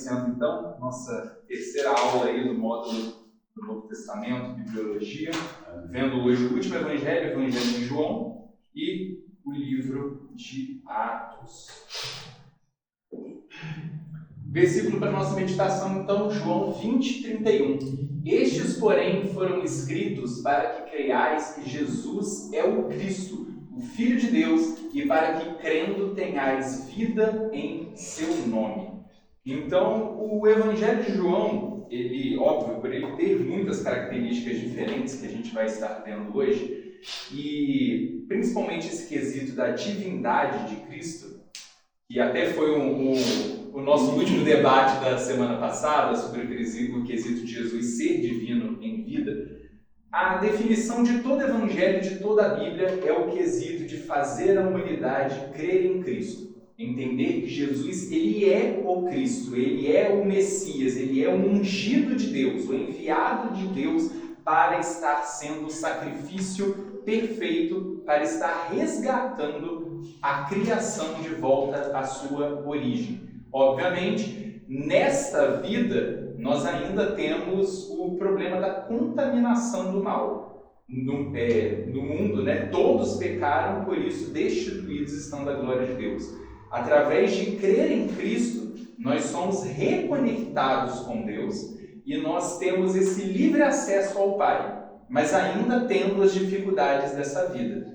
iniciando então nossa terceira aula aí do módulo do Novo Testamento, Bibliologia, vendo hoje o último Evangelho, o Evangelho de João e o livro de Atos. Versículo para nossa meditação, então, João 20, 31. Estes, porém, foram escritos para que creiais que Jesus é o Cristo, o Filho de Deus, e para que, crendo, tenhais vida em seu nome. Então, o Evangelho de João, ele, óbvio, por ele ter muitas características diferentes que a gente vai estar vendo hoje, e principalmente esse quesito da divindade de Cristo, que até foi o nosso último debate da semana passada sobre o quesito de Jesus ser divino em vida. A definição de todo evangelho, de toda a Bíblia, é o quesito de fazer a humanidade crer em Cristo. Entender que Jesus, ele é o Cristo, ele é o Messias, ele é o ungido de Deus, o enviado de Deus para estar sendo o sacrifício perfeito, para estar resgatando a criação de volta à sua origem. Obviamente, nesta vida, nós ainda temos o problema da contaminação do mal. No mundo, né? Todos pecaram, por isso destituídos estão da glória de Deus. Através de crer em Cristo, nós somos reconectados com Deus e nós temos esse livre acesso ao Pai, mas ainda tendo as dificuldades dessa vida.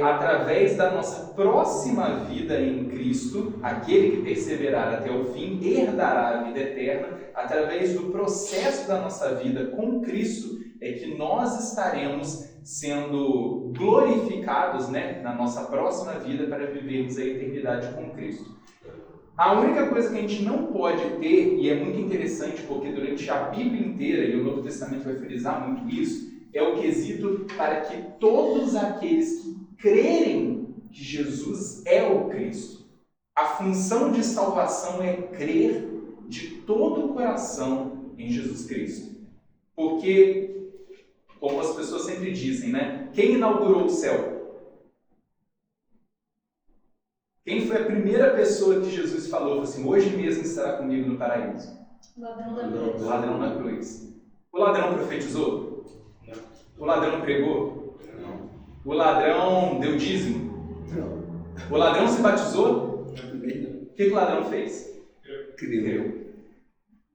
Através da nossa próxima vida em Cristo, aquele que perseverar até o fim herdará a vida eterna. Através do processo da nossa vida com Cristo é que nós estaremos sendo glorificados, né, na nossa próxima vida para vivermos a eternidade com Cristo. A única coisa que a gente não pode ter, e é muito interessante porque durante a Bíblia inteira, e o Novo Testamento vai frisar muito isso, é o quesito para que todos aqueles que crerem que Jesus é o Cristo. A função de salvação é crer de todo o coração em Jesus Cristo. Porque, como as pessoas sempre dizem, né? Quem inaugurou o céu? Quem foi a primeira pessoa que Jesus falou assim, hoje mesmo estará comigo no paraíso? O ladrão da cruz. O ladrão na cruz. O ladrão profetizou? Não. O ladrão pregou? Não. O ladrão deu dízimo? Não. O ladrão se batizou? Também não. O que o ladrão fez? Creu.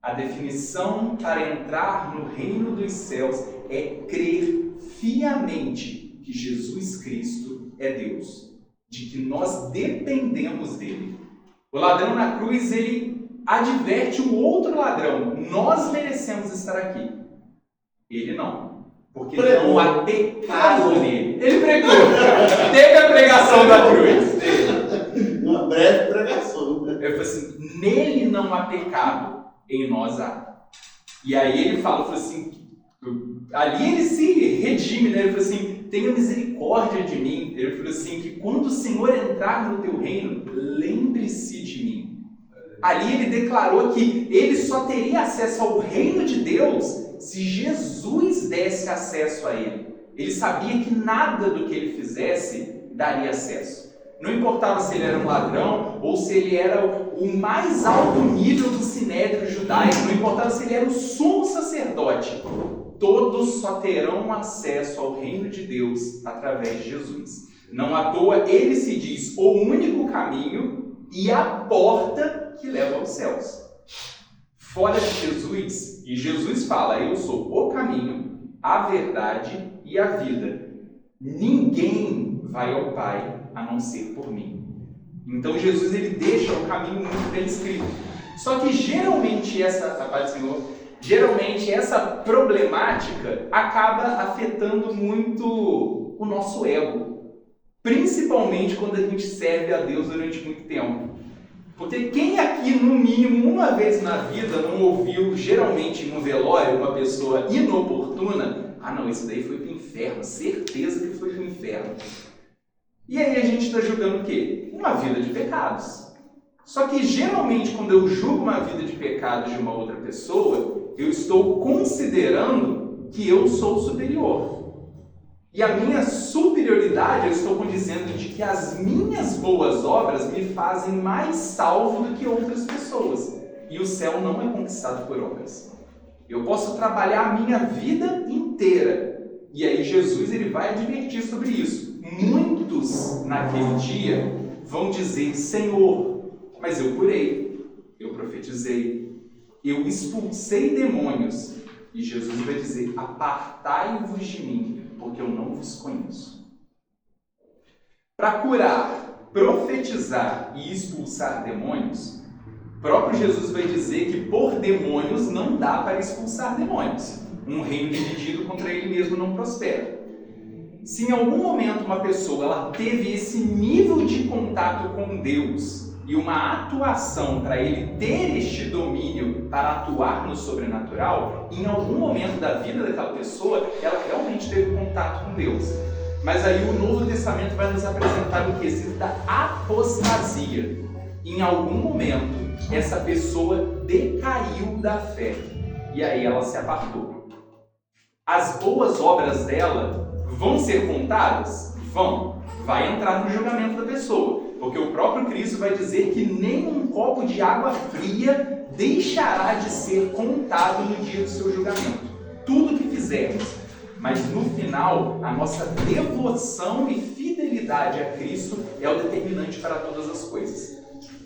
A definição para entrar no reino dos céus é crer fiamente que Jesus Cristo é Deus, de que nós dependemos dele. O ladrão na cruz, ele adverte o outro ladrão, nós merecemos estar aqui. Ele não, porque não há pecado nele. Ele pregou, teve a pregação da cruz. Uma breve pregação. Ele falou assim, nele não há pecado, em nós há. E aí ele falou assim, ali ele se redime, né? Ele falou assim, tenha misericórdia de mim. Ele falou assim, que quando o Senhor entrar no teu reino, lembre-se de mim. Ali ele declarou que ele só teria acesso ao reino de Deus se Jesus desse acesso a ele. Ele sabia que nada do que ele fizesse daria acesso. Não importava se ele era um ladrão ou se ele era o mais alto nível do sinédrio judaico, não importava se ele era o sumo sacerdote. Todos só terão acesso ao reino de Deus através de Jesus. Não à toa ele se diz o único caminho e a porta que leva aos céus. Fora de Jesus, e Jesus fala, eu sou o caminho, a verdade e a vida. Ninguém vai ao Pai a não ser por mim. Então Jesus ele deixa o caminho muito bem escrito. Só que geralmente essa problemática acaba afetando muito o nosso ego. Principalmente quando a gente serve a Deus durante muito tempo. Porque quem aqui, no mínimo, uma vez na vida, não ouviu, geralmente no velório, uma pessoa inoportuna, não, isso daí foi pro inferno, certeza que foi pro inferno. E aí a gente está julgando o quê? Uma vida de pecados. Só que geralmente quando eu julgo uma vida de pecados de uma outra pessoa, eu estou considerando que eu sou superior. E a minha superioridade, eu estou condizendo de que as minhas boas obras me fazem mais salvo do que outras pessoas. e o céu não é conquistado por obras. Eu posso trabalhar a minha vida inteira. E aí Jesus ele vai advertir sobre isso. Muitos naquele dia vão dizer: Senhor, mas eu curei, eu profetizei, eu expulsei demônios. E Jesus vai dizer: apartai-vos de mim, porque eu não vos conheço. Para curar, profetizar e expulsar demônios, o próprio Jesus vai dizer que por demônios não dá para expulsar demônios. Um reino dividido contra ele mesmo não prospera. Se em algum momento uma pessoa ela teve esse nível de contato com Deus e uma atuação para ele ter este domínio para atuar no sobrenatural, em algum momento da vida daquela pessoa, ela realmente teve contato com Deus. Mas aí o Novo Testamento vai nos apresentar o quesito da apostasia. Em algum momento, essa pessoa decaiu da fé e aí ela se apartou. As boas obras dela vão ser contadas? Vão. Vai entrar no julgamento da pessoa, porque o próprio Cristo vai dizer que nem um copo de água fria deixará de ser contado no dia do seu julgamento. Tudo que fizermos. Mas no final, a nossa devoção e fidelidade a Cristo é o determinante para todas as coisas.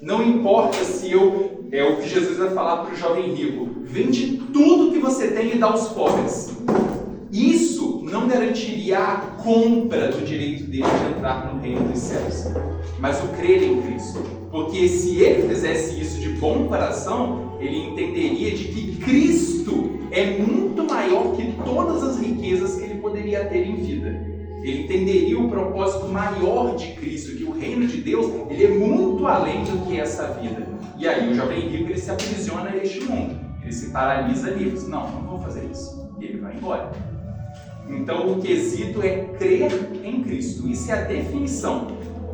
Não importa se é o que Jesus vai falar para o jovem rico: vende tudo que você tem e dá aos pobres. Isso não garantiria a compra do direito dele de entrar no reino dos céus, mas o crer em Cristo. Porque se ele fizesse isso de bom coração, ele entenderia de que Cristo é muito maior que todas as riquezas que ele poderia ter em vida. Ele entenderia o propósito maior de Cristo, que o reino de Deus ele é muito além do que essa vida. E aí o jovem rico ele se aprisiona a este mundo, ele se paralisa ali, diz: não vou fazer isso. E ele vai embora. Então o quesito é crer em Cristo. Isso é a definição.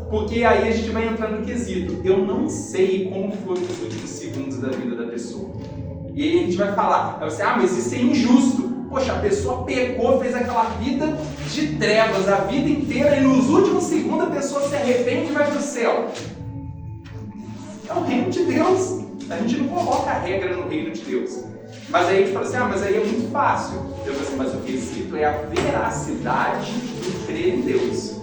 Porque aí a gente vai entrar no quesito: eu não sei como foram os últimos segundos da vida da pessoa. E aí a gente vai falar: mas isso é injusto. Poxa, a pessoa pecou, fez aquela vida de trevas a vida inteira e nos últimos segundos a pessoa se arrepende e vai para o céu. É o reino de Deus. A gente não coloca a regra no reino de Deus. Mas aí a gente fala assim: mas aí é muito fácil. Eu falo assim: mas o quesito é a veracidade do crer em Deus.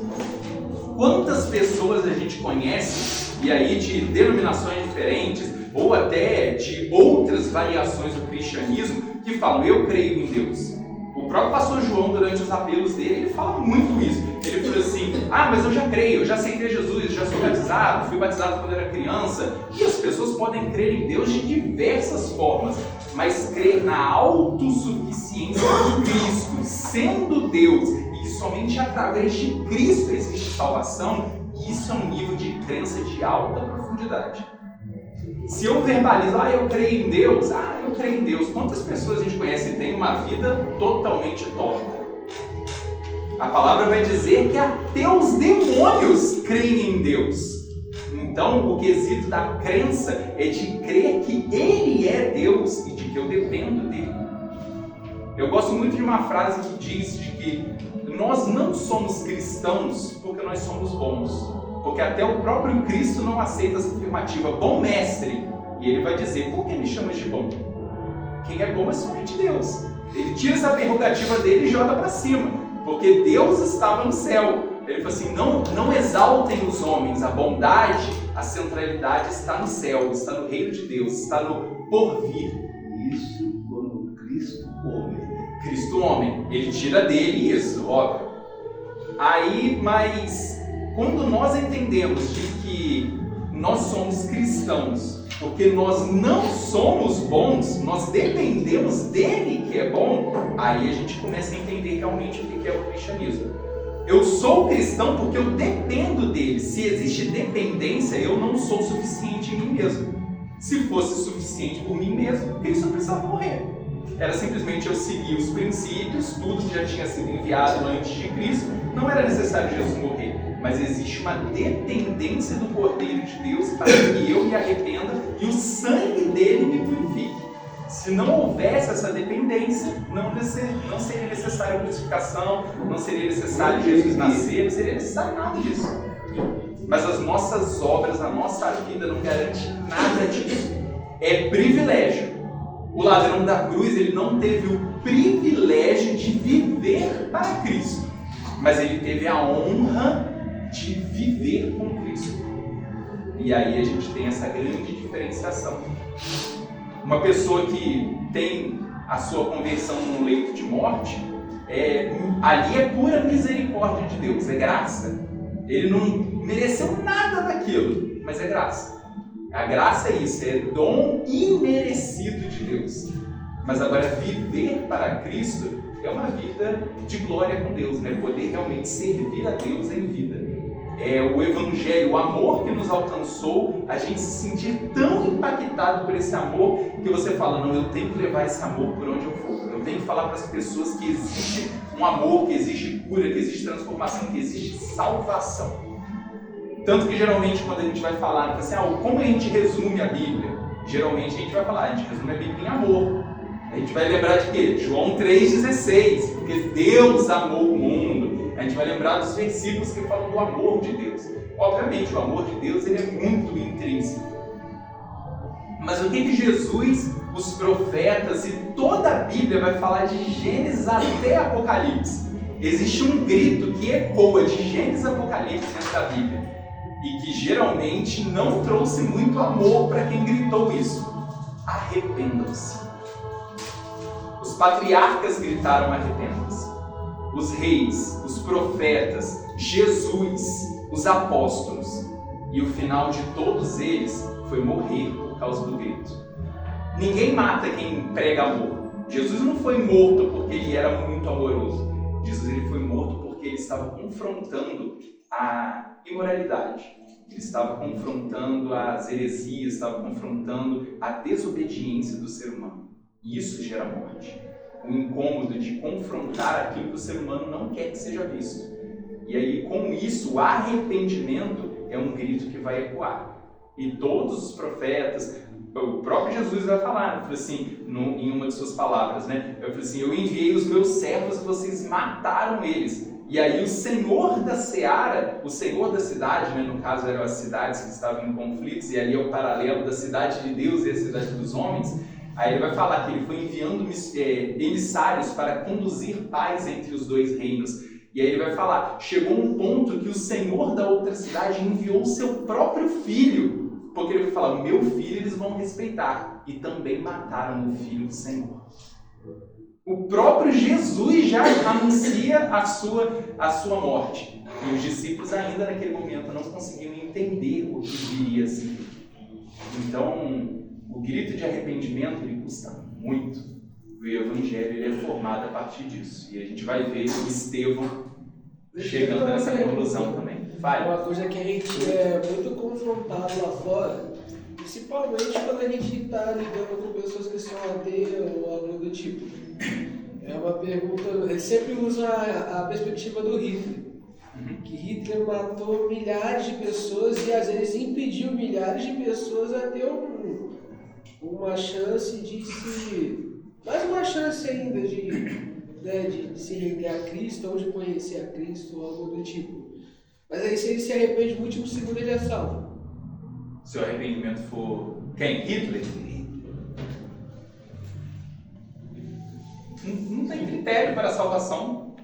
Quantas pessoas a gente conhece, e aí de denominações diferentes, ou até de outras variações do cristianismo, que falam: eu creio em Deus. O próprio pastor João, durante os apelos dele, ele fala muito isso. Ele fala assim: mas eu já creio, eu já aceitei Jesus, já sou batizado, fui batizado quando era criança. E as pessoas podem crer em Deus de diversas formas, mas crer na autossuficiência de Cristo, sendo Deus, e que somente através de Cristo existe salvação, isso é um nível de crença de alta profundidade. Se eu verbalizo: eu creio em Deus, eu creio em Deus. Quantas pessoas a gente conhece que tem uma vida totalmente torta? A palavra vai dizer que até os demônios creem em Deus. Então, o quesito da crença é de crer que Ele é Deus e de que eu dependo dEle. Eu gosto muito de uma frase que diz de que nós não somos cristãos porque nós somos bons. Porque até o próprio Cristo não aceita essa afirmativa: bom mestre. E ele vai dizer: por que me chamas de bom? Quem é bom é somente Deus. Ele tira essa prerrogativa dele e joga para cima, porque Deus estava no céu. Ele fala assim: não exaltem os homens, a bondade, a centralidade está no céu, está no reino de Deus, está no porvir. Isso quando Cristo homem. Cristo homem, ele tira dele isso, óbvio. Aí, mas quando nós entendemos de que nós somos cristãos, porque nós não somos bons, nós dependemos dele que é bom, aí a gente começa a entender realmente o que é o cristianismo. Eu sou cristão porque eu dependo dele. Se existe dependência, eu não sou suficiente em mim mesmo. Se fosse suficiente por mim mesmo, Cristo não precisava morrer. Era simplesmente eu seguir os princípios, tudo que já tinha sido enviado antes de Cristo, não era necessário Jesus morrer. Mas existe uma dependência do Cordeiro de Deus para que eu me arrependa e o sangue dele me purifique. Se não houvesse essa dependência, não seria necessário a crucificação, não seria necessário Jesus nascer, não seria necessário nada disso. Mas as nossas obras, a nossa vida não garante nada disso. é privilégio. O ladrão da cruz, ele não teve o privilégio de viver para Cristo, mas ele teve a honra de viver com Cristo. E aí a gente tem essa grande diferenciação. Uma pessoa que tem a sua conversão no leito de morte, ali é pura misericórdia de Deus, é graça. Ele não mereceu nada daquilo, mas é graça. A graça é isso, é dom imerecido de Deus. Mas agora viver para Cristo é uma vida de glória com Deus, né? Poder realmente servir a Deus em vida. É o Evangelho, o amor que nos alcançou, a gente se sentir tão impactado por esse amor que você fala, não, eu tenho que levar esse amor por onde eu for. Eu tenho que falar para as pessoas que existe um amor, que existe cura, que existe transformação, que existe salvação. Tanto que geralmente quando a gente vai falar assim, como a gente resume a Bíblia? Geralmente a gente vai falar, a gente resume a Bíblia em amor. A gente vai lembrar de quê? João 3,16, porque Deus amou o mundo. A gente vai lembrar dos versículos que falam do amor de Deus. Obviamente, o amor de Deus ele é muito intrínseco. Mas o que Jesus, os profetas e toda a Bíblia vai falar de Gênesis até Apocalipse? Existe um grito que ecoa de Gênesis a Apocalipse dentro da Bíblia. E que geralmente não trouxe muito amor para quem gritou isso. Arrependam-se. Os patriarcas gritaram arrependam-se. Os reis, os profetas, Jesus, os apóstolos. E o final de todos eles foi morrer por causa do grito. Ninguém mata quem prega amor. Jesus não foi morto porque ele era muito amoroso. Jesus ele foi morto porque ele estava confrontando a imoralidade. Ele estava confrontando as heresias, estava confrontando a desobediência do ser humano. E isso gera morte. O incômodo de confrontar aquilo que o ser humano não quer que seja visto. E aí, com isso, o arrependimento é um grito que vai ecoar. E todos os profetas, o próprio Jesus vai falar, ele falou assim, em uma de suas palavras, né? Eu falei assim, eu enviei os meus servos e vocês mataram eles. E aí o Senhor da Seara, o Senhor da cidade, né? No caso eram as cidades que estavam em conflitos, e ali é o paralelo da cidade de Deus e a cidade dos homens. Aí ele vai falar que ele foi enviando emissários para conduzir paz entre os dois reinos. E aí ele vai falar, chegou um ponto que o Senhor da outra cidade enviou o seu próprio filho, porque ele vai falar, o meu filho eles vão respeitar. E também mataram o filho do Senhor. O próprio Jesus já anuncia a sua morte. E os discípulos ainda naquele momento não conseguiam entender o que viria a seguir. Então, o grito de arrependimento ele custa muito. O Evangelho ele é formado a partir disso. E a gente vai ver o Estevão chegando nessa conclusão também. Vai. Uma coisa que a gente é muito confrontado lá fora, principalmente quando a gente está lidando com pessoas que são ateias ou algo do tipo. É uma pergunta, ele sempre usa a perspectiva do Hitler. Que Hitler matou milhares de pessoas e às vezes impediu milhares de pessoas a ter uma chance de se... mais uma chance ainda de se render a Cristo ou de conhecer a Cristo ou algo do tipo. Mas aí se ele se arrepende no último segundo ele é salvo. Se o arrependimento for... Quem? Hitler? Não tem critério para a salvação.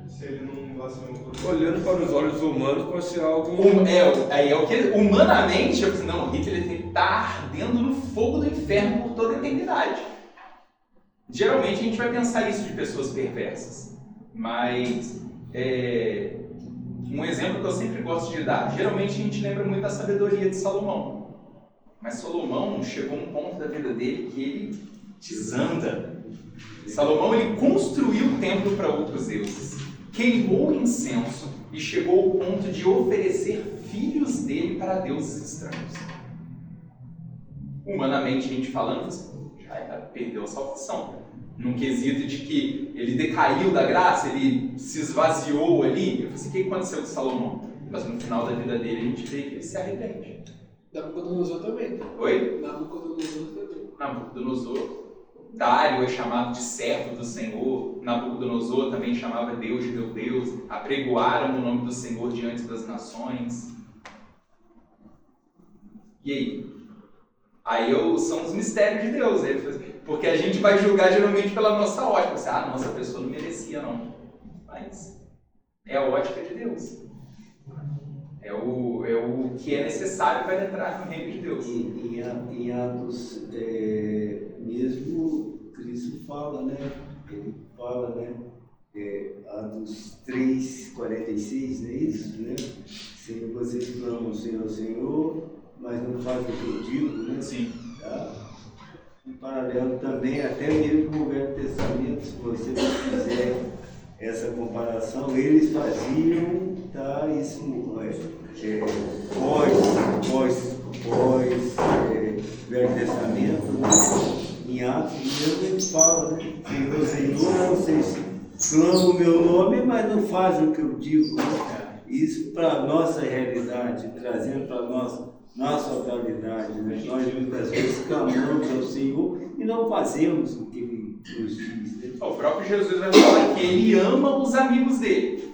Se ele não blasfemou. Olhando para os olhos humanos, pode ser algo... o que humanamente, eu falei, não, Hitler tem que estar ardendo no fogo do inferno por toda a eternidade. Geralmente a gente vai pensar isso de pessoas perversas. Mas, um exemplo que eu sempre gosto de dar, geralmente a gente lembra muito da sabedoria de Salomão. Mas Salomão chegou a um ponto da vida dele que ele desanda. Salomão ele construiu o templo para outros deuses, queimou incenso e chegou ao ponto de oferecer filhos dele para deuses estranhos. Humanamente a gente falando, já perdeu a salvação. Num quesito de que ele decaiu da graça, ele se esvaziou ali. Eu falei assim, o que aconteceu com Salomão? Mas no final da vida dele a gente vê que ele se arrepende. Nabucodonosor também. Oi? Nabucodonosor também. Nabucodonosor. Dário é chamado de servo do Senhor. Nabucodonosor também chamava Deus de meu Deus. Apregoaram o nome do Senhor diante das nações. E aí? São os mistérios de Deus. Porque a gente vai julgar geralmente pela nossa ótica. Você, nossa, a pessoa não merecia, não. Mas é a ótica de Deus. É o que é necessário para entrar no reino de Deus. Em Atos, mesmo Cristo fala, né? Ele fala, né? Atos 3:46, não é isso, né? Senhor, vocês clamam Senhor, Senhor, mas não fazem o que eu digo, né? Sim. Tá? Em paralelo também, até mesmo com o Velho Testamento, se você fizer essa comparação, eles faziam, tá? Isso Velho Testamento, né? Em Atos mesmo ele fala, né? Senhor, Senhor, vocês clamam o meu nome, mas não fazem o que eu digo, né? Isso para a nossa realidade, trazendo para nossa atualidade, né? Nós muitas vezes clamamos ao Senhor e não fazemos o que Ele nos diz. Né? O próprio Jesus vai falar que Ele ama os amigos dele.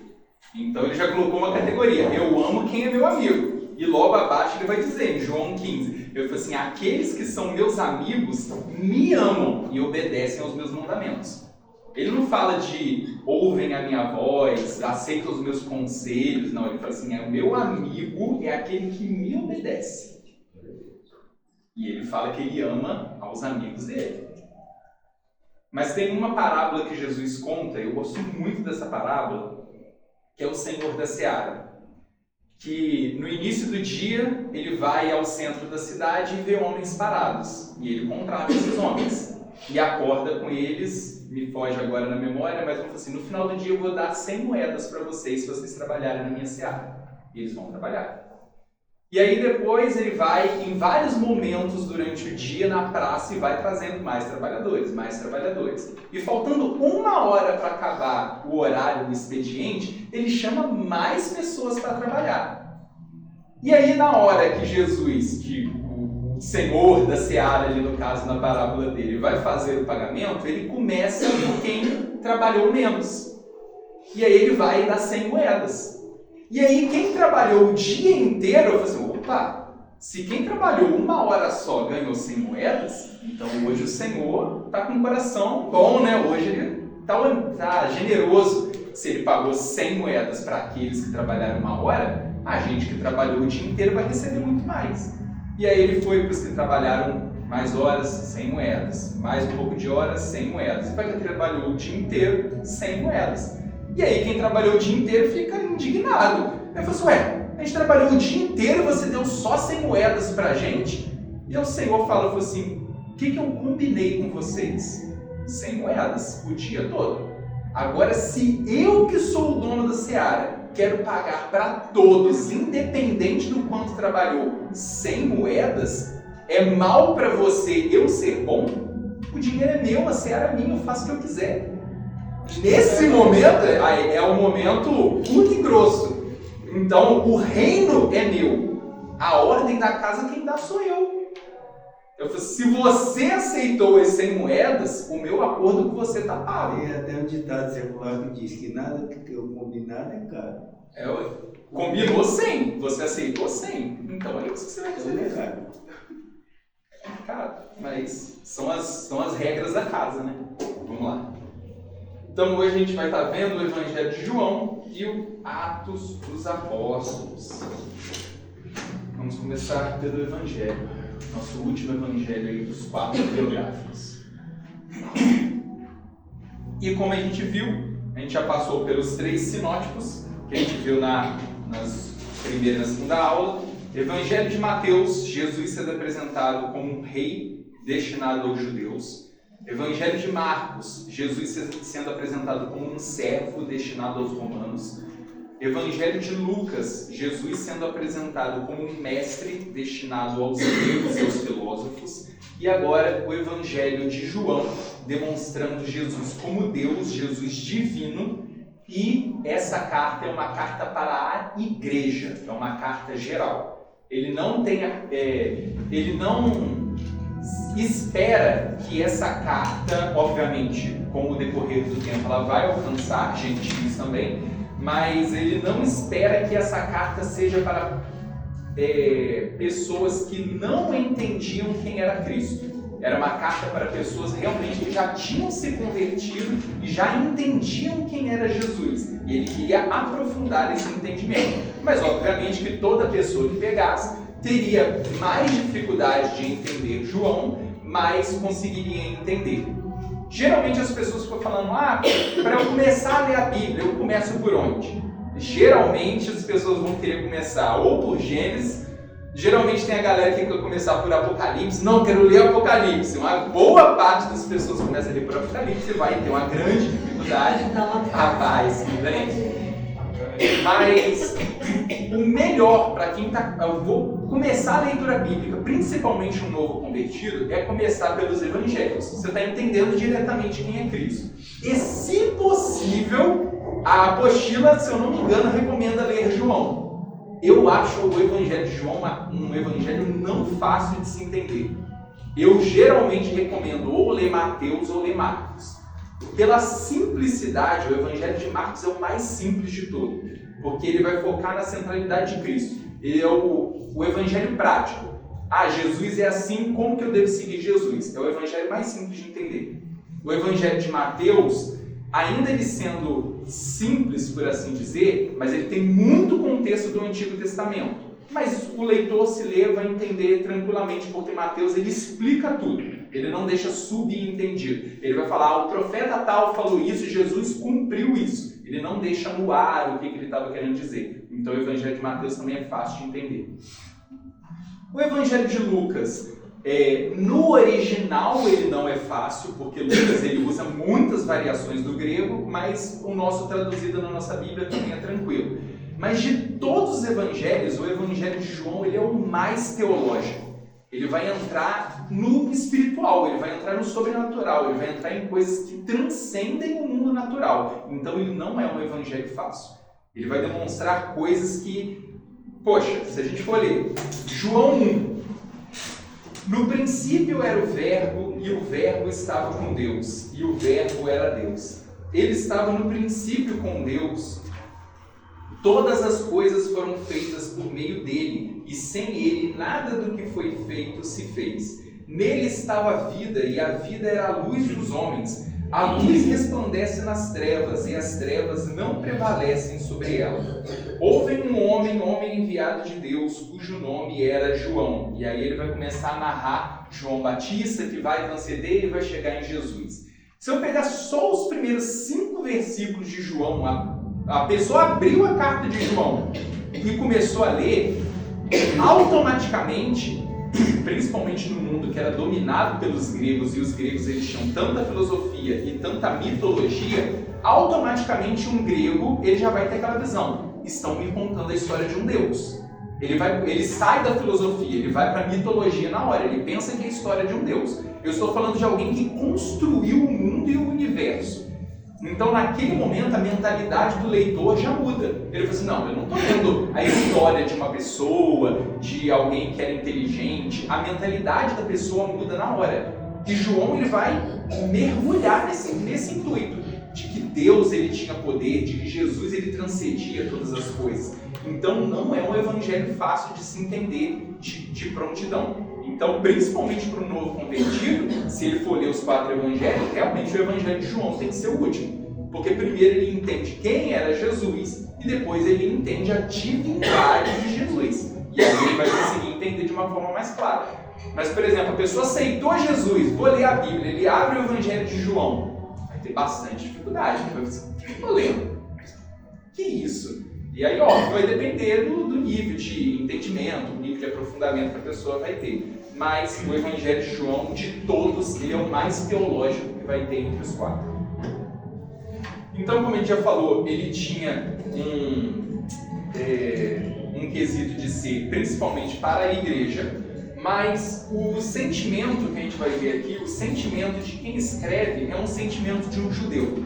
Então ele já colocou uma categoria, eu amo quem é meu amigo. E logo abaixo ele vai dizer, em João 15, ele fala assim, aqueles que são meus amigos me amam e obedecem aos meus mandamentos. Ele não fala de ouvem a minha voz, aceitam os meus conselhos, não, ele fala assim, o meu amigo é aquele que me obedece. E ele fala que ele ama aos amigos dele. Mas tem uma parábola que Jesus conta, eu gosto muito dessa parábola, que é o Senhor da Seara. Que no início do dia ele vai ao centro da cidade e vê homens parados. E ele contrata esses homens. E acorda com eles, me foge agora na memória, mas fala assim, no final do dia eu vou dar 100 moedas para vocês se vocês trabalharem na minha seara. E eles vão trabalhar. E aí depois ele vai, em vários momentos durante o dia, na praça e vai trazendo mais trabalhadores. E faltando 1 hora para acabar o horário do expediente, ele chama mais pessoas para trabalhar. E aí na hora que Jesus, que o Senhor da seara, ali no caso, na parábola dele, vai fazer o pagamento, ele começa por quem trabalhou menos. E aí ele vai dar 100 moedas. E aí quem trabalhou o dia inteiro, eu falei assim, opa, se quem trabalhou 1 hora só ganhou 100 moedas, então hoje o Senhor está com um coração bom, né? Hoje ele está generoso. Se ele pagou 100 moedas para aqueles que trabalharam 1 hora, a gente que trabalhou o dia inteiro vai receber muito mais. E aí ele foi para os que trabalharam mais horas, 100 moedas. Mais um pouco de horas, 100 moedas. E para quem trabalhou o dia inteiro, 100 moedas. E aí quem trabalhou o dia inteiro fica indignado. Ele falou assim, a gente trabalhou o dia inteiro e você deu só 100 moedas pra gente? E o Senhor falou assim, o que eu combinei com vocês? 100 moedas o dia todo. Agora, se eu que sou o dono da seara, quero pagar para todos, independente do quanto trabalhou, 100 moedas, é mal para você eu ser bom? O dinheiro é meu, a seara é minha, eu faço o que eu quiser. Nesse momento, é o momento curto e grosso. Então, o reino é meu. A ordem da casa quem dá sou eu. Eu falei, se você aceitou as 100 moedas, o meu acordo com você está pago. Tem até um ditado secular que diz que nada que eu combinado é caro. Combinou 100, você aceitou 100. Então é isso que você vai receber. É caro, mas são as regras da casa, né? Vamos lá. Então hoje a gente vai estar vendo o Evangelho de João e o Atos dos Apóstolos. Vamos começar pelo Evangelho, nosso último Evangelho aí dos 4 biográficos. E como a gente viu, a gente já passou pelos 3 sinóticos, que a gente viu na primeira e na segunda aula. Evangelho de Mateus, Jesus sendo apresentado como um rei destinado aos judeus. Evangelho de Marcos, Jesus sendo apresentado como um servo destinado aos romanos. Evangelho de Lucas, Jesus sendo apresentado como um mestre destinado aos gregos e aos filósofos. E agora o Evangelho de João, demonstrando Jesus como Deus, Jesus divino. E essa carta é uma carta para a igreja, é uma carta geral. Ele não espera que essa carta, obviamente, com o decorrer do tempo, ela vai alcançar gentios também, mas ele não espera que essa carta seja para pessoas que não entendiam quem era Cristo. Era uma carta para pessoas realmente que já tinham se convertido e já entendiam quem era Jesus. E ele queria aprofundar esse entendimento. Mas, obviamente, que toda pessoa que pegasse teria mais dificuldade de entender João, mas conseguiria entender. Geralmente as pessoas ficam falando, para eu começar a ler a Bíblia, eu começo por onde? Geralmente as pessoas vão querer começar ou por Gênesis, geralmente tem a galera que quer começar por Apocalipse, não, quero ler Apocalipse. Uma boa parte das pessoas começa a ler por Apocalipse e vai ter uma grande dificuldade. Rapaz, né? Mas o melhor para quem eu vou começar a leitura bíblica, principalmente um novo convertido, é começar pelos evangelhos. Você está entendendo diretamente quem é Cristo. E, se possível, a apostila, se eu não me engano, recomenda ler João. Eu acho o evangelho de João um evangelho não fácil de se entender. Eu geralmente recomendo ou ler Mateus ou ler Marcos. Pela simplicidade, o evangelho de Marcos é o mais simples de todo, porque ele vai focar na centralidade de Cristo. Ele é o evangelho prático. Jesus é assim, como que eu devo seguir Jesus? É o evangelho mais simples de entender. O evangelho de Mateus, ainda ele sendo simples, por assim dizer, mas ele tem muito contexto do Antigo Testamento. Mas o leitor, se ler, vai entender tranquilamente, porque Mateus ele explica tudo. Ele não deixa subentendido. Ele vai falar, o profeta tal falou isso, Jesus cumpriu isso. Ele não deixa no ar o que ele estava querendo dizer. Então o evangelho de Mateus também é fácil de entender. O evangelho de Lucas, no original ele não é fácil, porque Lucas ele usa muitas variações do grego, mas o nosso traduzido na nossa Bíblia também é tranquilo. Mas de todos os evangelhos, o evangelho de João ele é o mais teológico. Ele vai entrar no espiritual, ele vai entrar no sobrenatural, ele vai entrar em coisas que transcendem o mundo natural. Então ele não é um evangelho fácil. Ele vai demonstrar coisas que, poxa, se a gente for ler João 1, no princípio era o verbo e o verbo estava com Deus e o verbo era Deus. Ele estava no princípio com Deus. Todas as coisas foram feitas por meio dele, e sem ele nada do que foi feito se fez. Nele estava a vida, e a vida era a luz dos homens. A luz resplandece nas trevas, e as trevas não prevalecem sobre ela. Houve um homem enviado de Deus, cujo nome era João. E aí ele vai começar a narrar João Batista, que vai transcender e vai chegar em Jesus. Se eu pegar só os primeiros 5 versículos de João, a pessoa abriu a carta de João e começou a ler, automaticamente, principalmente no mundo que era dominado pelos gregos, e os gregos eles tinham tanta filosofia e tanta mitologia, automaticamente um grego ele já vai ter aquela visão. Estão me contando a história de um Deus. Ele sai da filosofia, ele vai para a mitologia na hora, ele pensa que é a história de um Deus. Eu estou falando de alguém que construiu o mundo e o universo. Então, naquele momento, a mentalidade do leitor já muda. Ele fala assim, não, eu não estou lendo a história de uma pessoa, de alguém que era inteligente. A mentalidade da pessoa muda na hora. E João ele vai mergulhar nesse intuito de que Deus ele tinha poder, de que Jesus ele transcendia todas as coisas. Então, não é um evangelho fácil de se entender de prontidão. Então, principalmente para um novo convertido, se ele for ler os 4 evangelhos, realmente o evangelho de João tem que ser o último. Porque primeiro ele entende quem era Jesus e depois ele entende a divindade de Jesus. E aí ele vai conseguir entender de uma forma mais clara. Mas, por exemplo, a pessoa aceitou Jesus, vou ler a Bíblia, ele abre o evangelho de João, vai ter bastante dificuldade. Ele vai dizer, o que eu estou lendo? Que isso? E aí, vai depender do nível de entendimento, do nível de aprofundamento que a pessoa vai ter. Mas o Evangelho de João, de todos, ele é o mais teológico que vai ter entre os 4. Então, como a gente já falou, ele tinha um quesito de ser principalmente para a igreja, mas o sentimento que a gente vai ver aqui, o sentimento de quem escreve, é um sentimento de um judeu.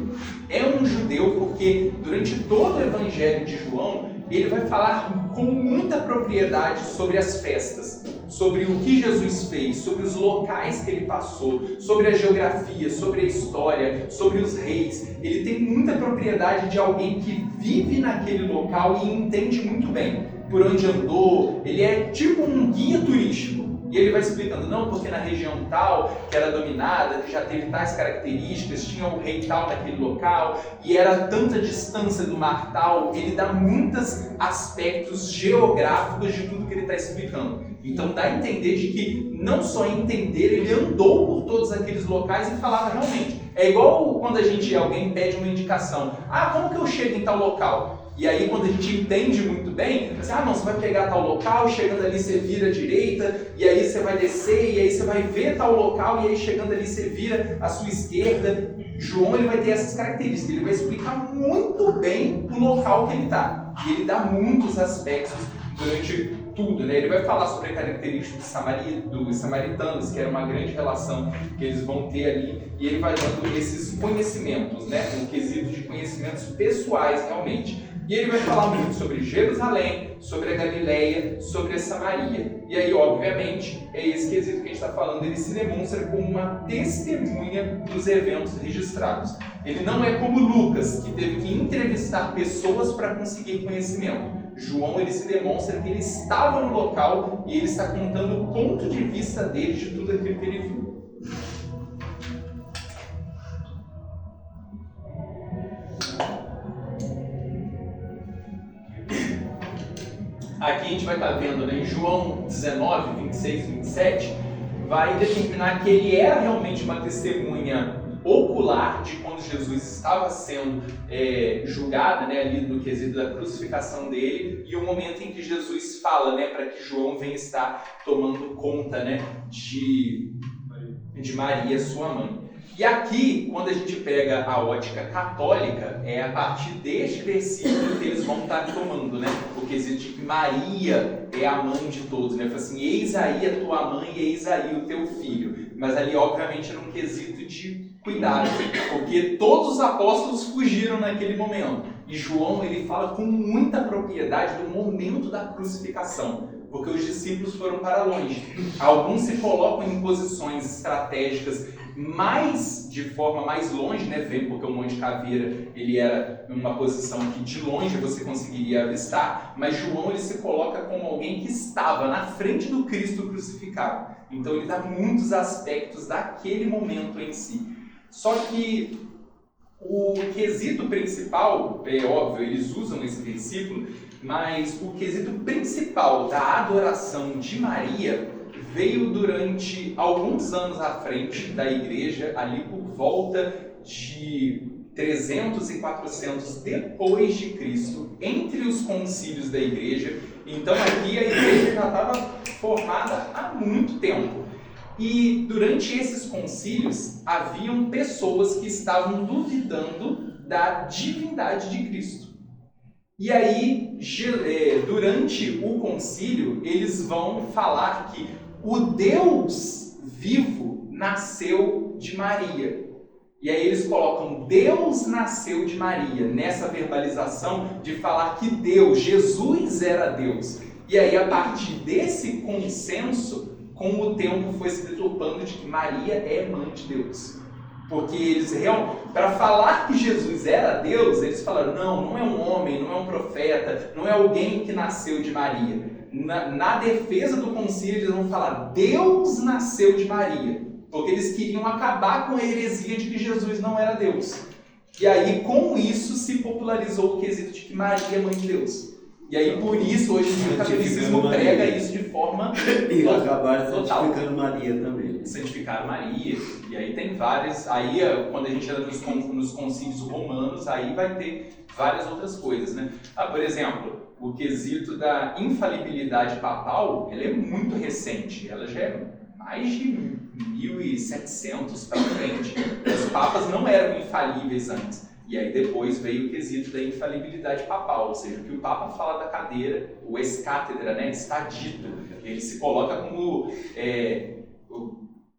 é um judeu porque durante todo o evangelho de João, ele vai falar com muita propriedade sobre as festas, sobre o que Jesus fez, sobre os locais que ele passou, sobre a geografia, sobre a história, sobre os reis. Ele tem muita propriedade de alguém que vive naquele local e entende muito bem por onde andou. Ele é tipo um guia turístico. E ele vai explicando, não, porque na região tal, que era dominada, que já teve tais características, tinha o rei tal naquele local, e era tanta distância do mar tal. Ele dá muitos aspectos geográficos de tudo que ele está explicando. Então dá a entender de que não só entender, ele andou por todos aqueles locais e falava realmente. É igual quando alguém pede uma indicação. Ah, como que eu chego em tal local? E aí quando a gente entende muito bem, você, não, você vai pegar tal local, chegando ali você vira à direita, e aí você vai descer, e aí você vai ver tal local, e aí chegando ali você vira à sua esquerda. João ele vai ter essas características, ele vai explicar muito bem o local que ele está. E ele dá muitos aspectos durante tudo, né? Ele vai falar sobre a característica dos samaritanos, que era uma grande relação que eles vão ter ali, e ele vai dando esses conhecimentos, né? Um quesito de conhecimentos pessoais realmente. E ele vai falar muito sobre Jerusalém, sobre a Galileia, sobre a Samaria. E aí, obviamente, é esse quesito que a gente está falando, ele se demonstra como uma testemunha dos eventos registrados. Ele não é como Lucas, que teve que entrevistar pessoas para conseguir conhecimento. João, ele se demonstra que ele estava no local e ele está contando o ponto de vista dele de tudo aquilo que ele viu. Aqui a gente vai estar vendo, né, em João 19, 26 e 27, vai determinar que ele era realmente uma testemunha ocular de quando Jesus estava sendo julgado, né, ali no quesito da crucificação dele, e o momento em que Jesus fala, né, para que João venha estar tomando conta, né, de Maria, sua mãe. E aqui, quando a gente pega a ótica católica, é a partir deste versículo que eles vão estar tomando, né? O quesito de que Maria é a mãe de todos, né? Fala assim, eis aí a tua mãe, eis aí o teu filho. Mas ali, obviamente, era um quesito de cuidado, porque todos os apóstolos fugiram naquele momento. E João, ele fala com muita propriedade do momento da crucificação, porque os discípulos foram para longe. Alguns se colocam em posições estratégicas de forma mais longe, né, porque o Monte Caveira ele era uma posição que de longe você conseguiria avistar, mas João ele se coloca como alguém que estava na frente do Cristo crucificado. Então ele dá muitos aspectos daquele momento em si. Só que o quesito principal, é óbvio, eles usam esse versículo, mas o quesito principal da adoração de Maria veio durante alguns anos à frente da igreja, ali por volta de 300 e 400 depois de Cristo, entre os concílios da igreja. Então aqui a igreja já estava formada há muito tempo. E durante esses concílios, haviam pessoas que estavam duvidando da divindade de Cristo. E aí, durante o concílio, eles vão falar que o Deus vivo nasceu de Maria. E aí eles colocam Deus nasceu de Maria, nessa verbalização de falar que Deus, Jesus era Deus. E aí, a partir desse consenso, com o tempo foi se deturpando de que Maria é mãe de Deus. Porque eles, para falar que Jesus era Deus, eles falaram, não é um homem, não é um profeta, não é alguém que nasceu de Maria. Na defesa do concílio, eles vão falar, Deus nasceu de Maria. Porque eles queriam acabar com a heresia de que Jesus não era Deus. E aí, com isso, se popularizou o quesito de que Maria é mãe de Deus. E aí, por isso, hoje em dia, o catolicismo prega isso de forma e acabaram santificando Maria também. Santificaram Maria, e aí tem várias. Aí, quando a gente entra nos concílios romanos, aí vai ter várias outras coisas, né? Por exemplo, o quesito da infalibilidade papal, ela é muito recente, ela já é mais de 1700 para frente. Os papas não eram infalíveis antes. E aí depois veio o quesito da infalibilidade papal, ou seja, que o Papa fala da cadeira, o ex-cátedra, né, está dito. Ele se coloca como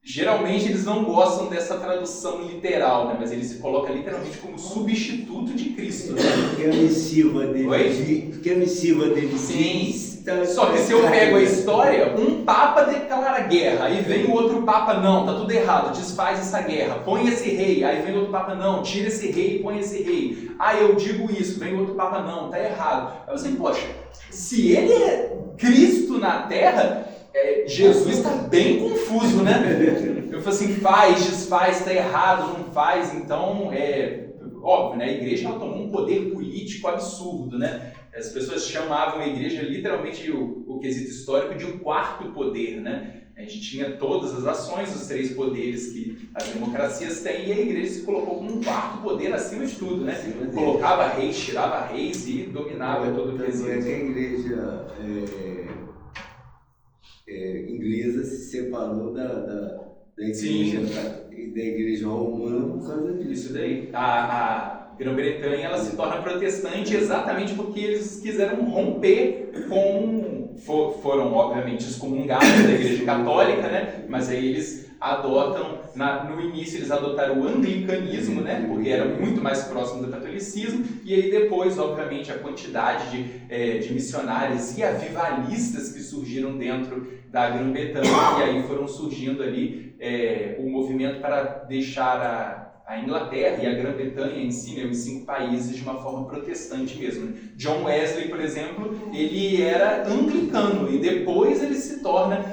Geralmente eles não gostam dessa tradução literal, né? Mas ele se coloca literalmente como substituto de Cristo. Né? Porque a missiva dele. Oi? Porque a missiva dele. Sim. Só que se eu pego a história, um papa declara guerra, aí vem o outro papa, não, tá tudo errado, desfaz essa guerra, põe esse rei, aí vem outro papa, não, tira esse rei e põe esse rei. Ah, eu digo isso, vem outro papa, não, tá errado. Aí eu assim, poxa, se ele é Cristo na Terra, Jesus está bem confuso, né? Eu falo assim, faz, desfaz, tá errado, não faz, então, óbvio, né? A igreja ela tomou um poder político absurdo, né? As pessoas chamavam a igreja literalmente o quesito histórico de um quarto poder, né? A gente tinha todas as ações, os 3 poderes que as democracias têm, e a igreja se colocou como um quarto poder acima de tudo, né? Colocava reis, tirava reis e dominava todo o quesito. É que a igreja inglesa se separou da igreja romana por causa disso. Isso daí. A Grã-Bretanha ela se torna protestante exatamente porque eles quiseram romper com... Foram, obviamente, excomungados da Igreja Católica, né? Mas aí eles adotam... No início eles adotaram o anglicanismo, né? Porque era muito mais próximo do catolicismo. E aí depois, obviamente, a quantidade de missionários e avivalistas que surgiram dentro da Grã-Bretanha. E aí foram surgindo ali o movimento para deixar a Inglaterra e a Grã-Bretanha em si, né, os 5 países, de uma forma protestante mesmo. John Wesley, por exemplo, ele era anglicano e depois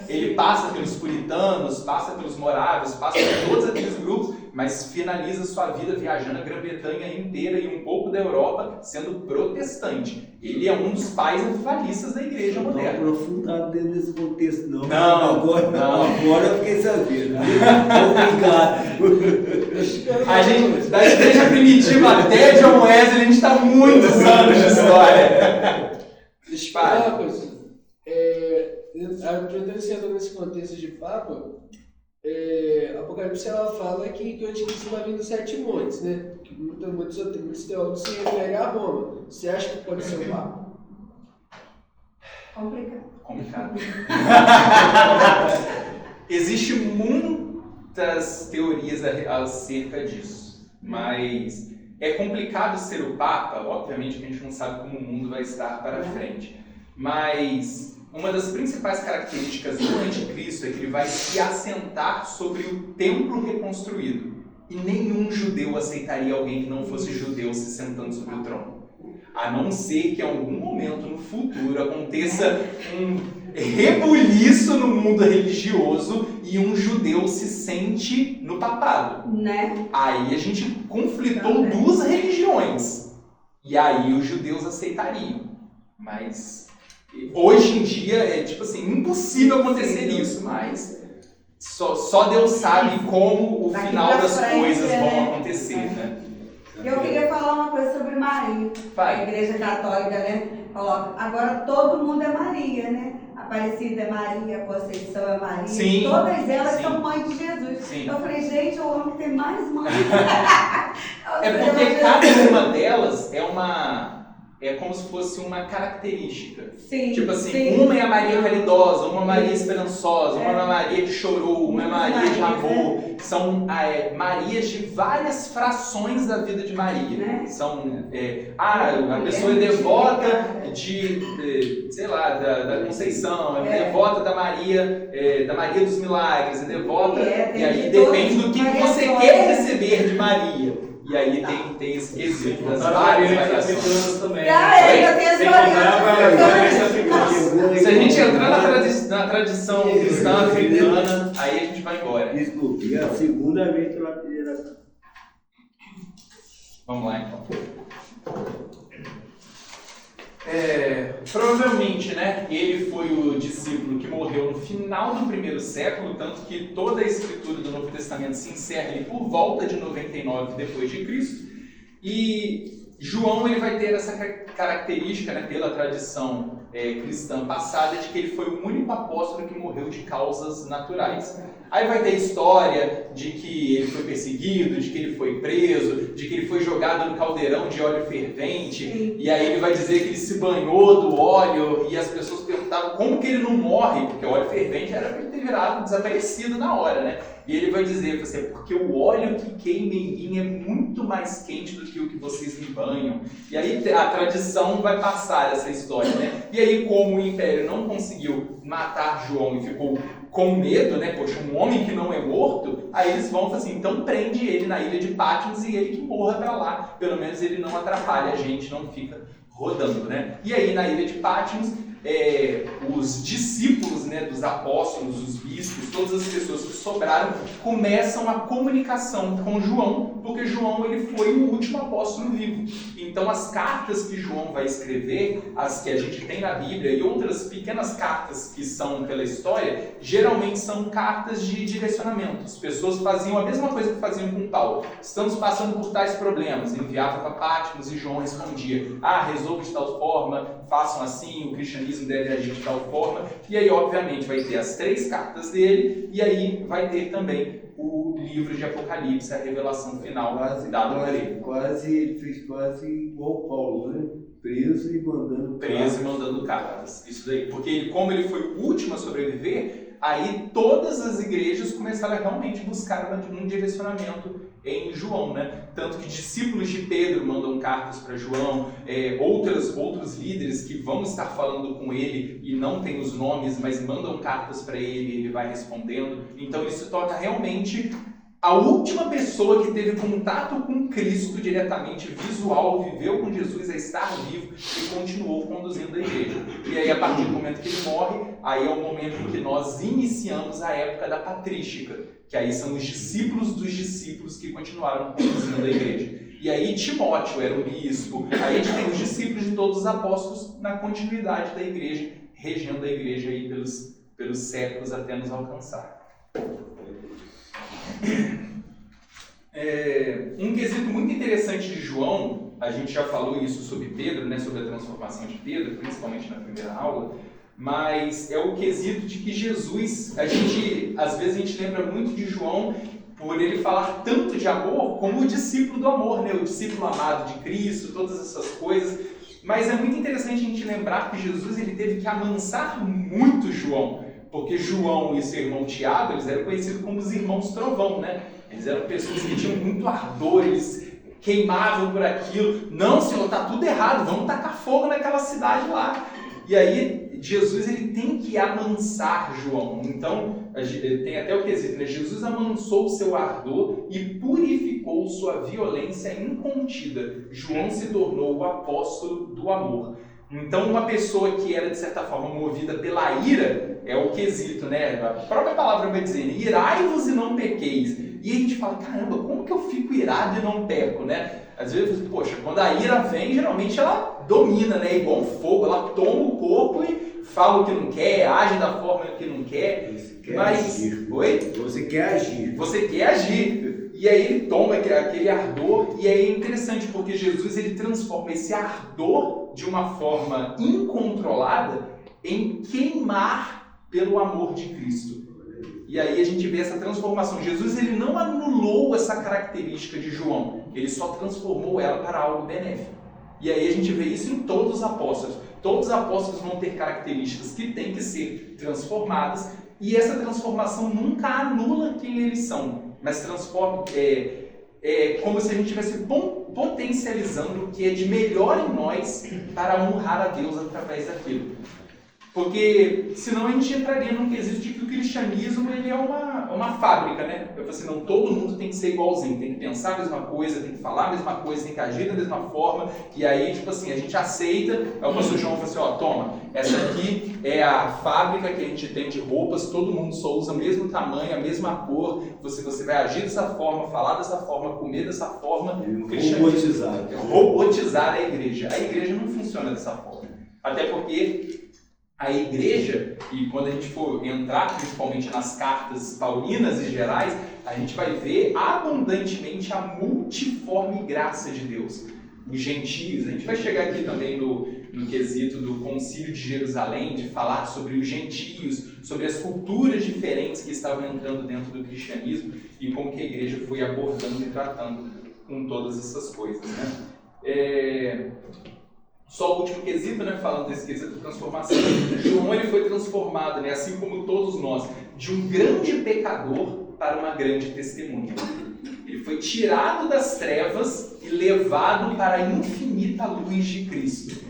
ele passa pelos puritanos, passa pelos moráveis, passa por todos aqueles grupos, mas finaliza sua vida viajando a Grã-Bretanha inteira e um pouco da Europa sendo protestante. Ele é um dos pais avivalistas da igreja moderna. Não aprofundado dentro desse contexto, não. Não. Agora eu fiquei sabendo. Obrigado. A gente, da igreja primitiva até John Wesley, a gente está muitos anos de história. Deixa eu falar uma coisa. Aproveitando que você entrou nesse contexto de Papa, Apocalipse ela fala que o anticristo vai vir dos 7 montes, né? Que muitos teólogos se referem a Roma. Você acha que pode ser o Papa? Complicado. Existem muitas teorias acerca disso, mas é complicado ser o Papa, obviamente que a gente não sabe como o mundo vai estar para frente, mas uma das principais características do anticristo é que ele vai se assentar sobre o templo reconstruído, e nenhum judeu aceitaria alguém que não fosse judeu se sentando sobre o trono. A não ser que em algum momento no futuro aconteça um rebuliço no mundo religioso e um judeu se sente no papado. Né? Aí a gente conflitou 2 religiões. E aí os judeus aceitariam. Mas hoje em dia é tipo assim, impossível acontecer isso, mas só Deus sabe como o final das coisas vão acontecer, né? Eu queria falar uma coisa sobre Maria. A Igreja Católica, né, coloca, agora todo mundo é Maria, né? Aparecida é Maria, Conceição é Maria. Sim, todas elas sim. são mães de Jesus. Sim. Eu falei, gente, o homem tem mais mães. É porque cada uma delas é como se fosse uma característica. Sim, tipo assim, sim. uma é a Maria caridosa, uma é a Maria esperançosa, uma é a Maria que chorou, uma é a Maria de amor. São Marias de várias frações da vida de Maria. Né? São, a pessoa é devota sei lá, da Conceição, é devota da Maria dos Milagres, é devota, e aí depende do que você quer receber de Maria. E aí tem esse quesito das várias variações. Também. Eu tenho Se a gente entrar na tradição cristã africana, aí a gente vai embora. Desculpe, é a segunda vez pela primeira. Vamos lá então. Provavelmente, né, ele foi o discípulo que morreu no final do 1º século, tanto que toda a escritura do Novo Testamento se encerra ali por volta de 99 depois de Cristo. E João ele vai ter essa característica, né, pela tradição cristã passada de que ele foi o único apóstolo que morreu de causas naturais. Aí vai ter história de que ele foi perseguido, de que ele foi preso, de que ele foi jogado no caldeirão de óleo fervente, e aí ele vai dizer que ele se banhou do óleo, e as pessoas perguntavam como que ele não morre, porque o óleo fervente era para ele ter virado desaparecido na hora, né? E ele vai dizer, porque o óleo que queima em mim é muito mais quente do que o que vocês me banham. E aí a tradição vai passar essa história, né? E aí, como o Império não conseguiu matar João e ficou com medo, né? Poxa, um homem que não é morto, aí eles vão falar assim, então prende ele na ilha de Patmos e ele que morra pra lá. Pelo menos ele não atrapalha a gente, não fica rodando, né? E aí na ilha de Patmos, os discípulos, né, dos apóstolos, os bispos, todas as pessoas que sobraram, começam a comunicação com João, porque João ele foi o último apóstolo vivo. Então as cartas que João vai escrever, as que a gente tem na Bíblia e outras pequenas cartas que são pela história, geralmente são cartas de direcionamento. As pessoas faziam a mesma coisa que faziam com Paulo. Estamos passando por tais problemas. Enviava para Patmos e João respondia, resolva de tal forma, façam assim, o cristianismo deve agir de tal forma. E aí, obviamente, vai ter as 3 cartas dele, e aí vai ter também o livro de Apocalipse, a revelação final dada por ele. Ele fez quase igual Paulo, né? Preso e mandando cartas. Isso daí. Porque como ele foi o último a sobreviver, aí todas as igrejas começaram a realmente buscar um direcionamento em João, né? Tanto que discípulos de Pedro mandam cartas para João, outros líderes que vão estar falando com ele e não tem os nomes, mas mandam cartas para ele e ele vai respondendo. Então ele se torna realmente a última pessoa que teve contato com Cristo diretamente, visual, viveu com Jesus, a estar vivo e continuou conduzindo a igreja. E aí, a partir do momento que ele morre, aí é o momento em que nós iniciamos a época da patrística, que aí são os discípulos dos discípulos que continuaram conduzindo a igreja. E aí Timóteo era o bispo, aí a gente tem os discípulos de todos os apóstolos na continuidade da igreja, regendo a igreja aí pelos séculos até nos alcançar. Um quesito muito interessante de João, a gente já falou isso sobre Pedro, né, sobre a transformação de Pedro, principalmente na primeira aula, mas é o quesito de que Jesus, às vezes a gente lembra muito de João por ele falar tanto de amor como o discípulo do amor, né, o discípulo amado de Cristo, todas essas coisas, mas é muito interessante a gente lembrar que Jesus ele teve que amansar muito João, porque João e seu irmão Tiago, eles eram conhecidos como os irmãos trovão, né? Eles eram pessoas que tinham muito ardor, eles queimavam por aquilo. Não, Senhor, tá tudo errado, vamos tacar fogo naquela cidade lá. E aí, Jesus ele tem que amansar João. Então, tem até o quesito, né? Jesus amansou o seu ardor e purificou sua violência incontida. João se tornou o apóstolo do amor. Então, uma pessoa que era, de certa forma, movida pela ira, é o quesito, né? A própria palavra vai dizer, irai-vos e não pequeis. E a gente fala, caramba, como que eu fico irado e não peco, né? Às vezes, poxa, quando a ira vem, geralmente ela domina, né? Igual um fogo, ela toma o corpo e fala o que não quer, age da forma que não quer. Você quer agir. Oi? Você quer agir. Você quer agir. E aí ele toma aquele ardor, e aí é interessante, porque Jesus ele transforma esse ardor de uma forma incontrolada em queimar pelo amor de Cristo. E aí a gente vê essa transformação. Jesus ele não anulou essa característica de João, ele só transformou ela para algo benéfico. E aí a gente vê isso em todos os apóstolos. Todos os apóstolos vão ter características que têm que ser transformadas, e essa transformação nunca anula quem eles são, mas transforma, como se a gente estivesse potencializando o que é de melhor em nós para honrar a Deus através daquilo. Porque senão a gente entraria num quesito de que o cristianismo ele é uma fábrica, né? Eu falei assim, não, todo mundo tem que ser igualzinho, tem que pensar a mesma coisa, tem que falar a mesma coisa, tem que agir da mesma forma, e aí, tipo assim, a gente aceita, aí o pastor João fala assim, ó, toma, essa aqui é a fábrica que a gente tem de roupas, todo mundo só usa o mesmo tamanho, a mesma cor, você vai agir dessa forma, falar dessa forma, comer dessa forma. Robotizar a igreja. A igreja não funciona dessa forma. Até porque a igreja, e quando a gente for entrar principalmente nas cartas paulinas e gerais, a gente vai ver abundantemente a multiforme graça de Deus. Os gentios, a gente vai chegar aqui também no quesito do Concílio de Jerusalém, de falar sobre os gentios, sobre as culturas diferentes que estavam entrando dentro do cristianismo e como que a igreja foi abordando e tratando com todas essas coisas, né? Só o último quesito, né, falando desse quesito de transformação. João ele foi transformado, né, assim como todos nós, de um grande pecador para uma grande testemunha. Ele foi tirado das trevas e levado para a infinita luz de Cristo.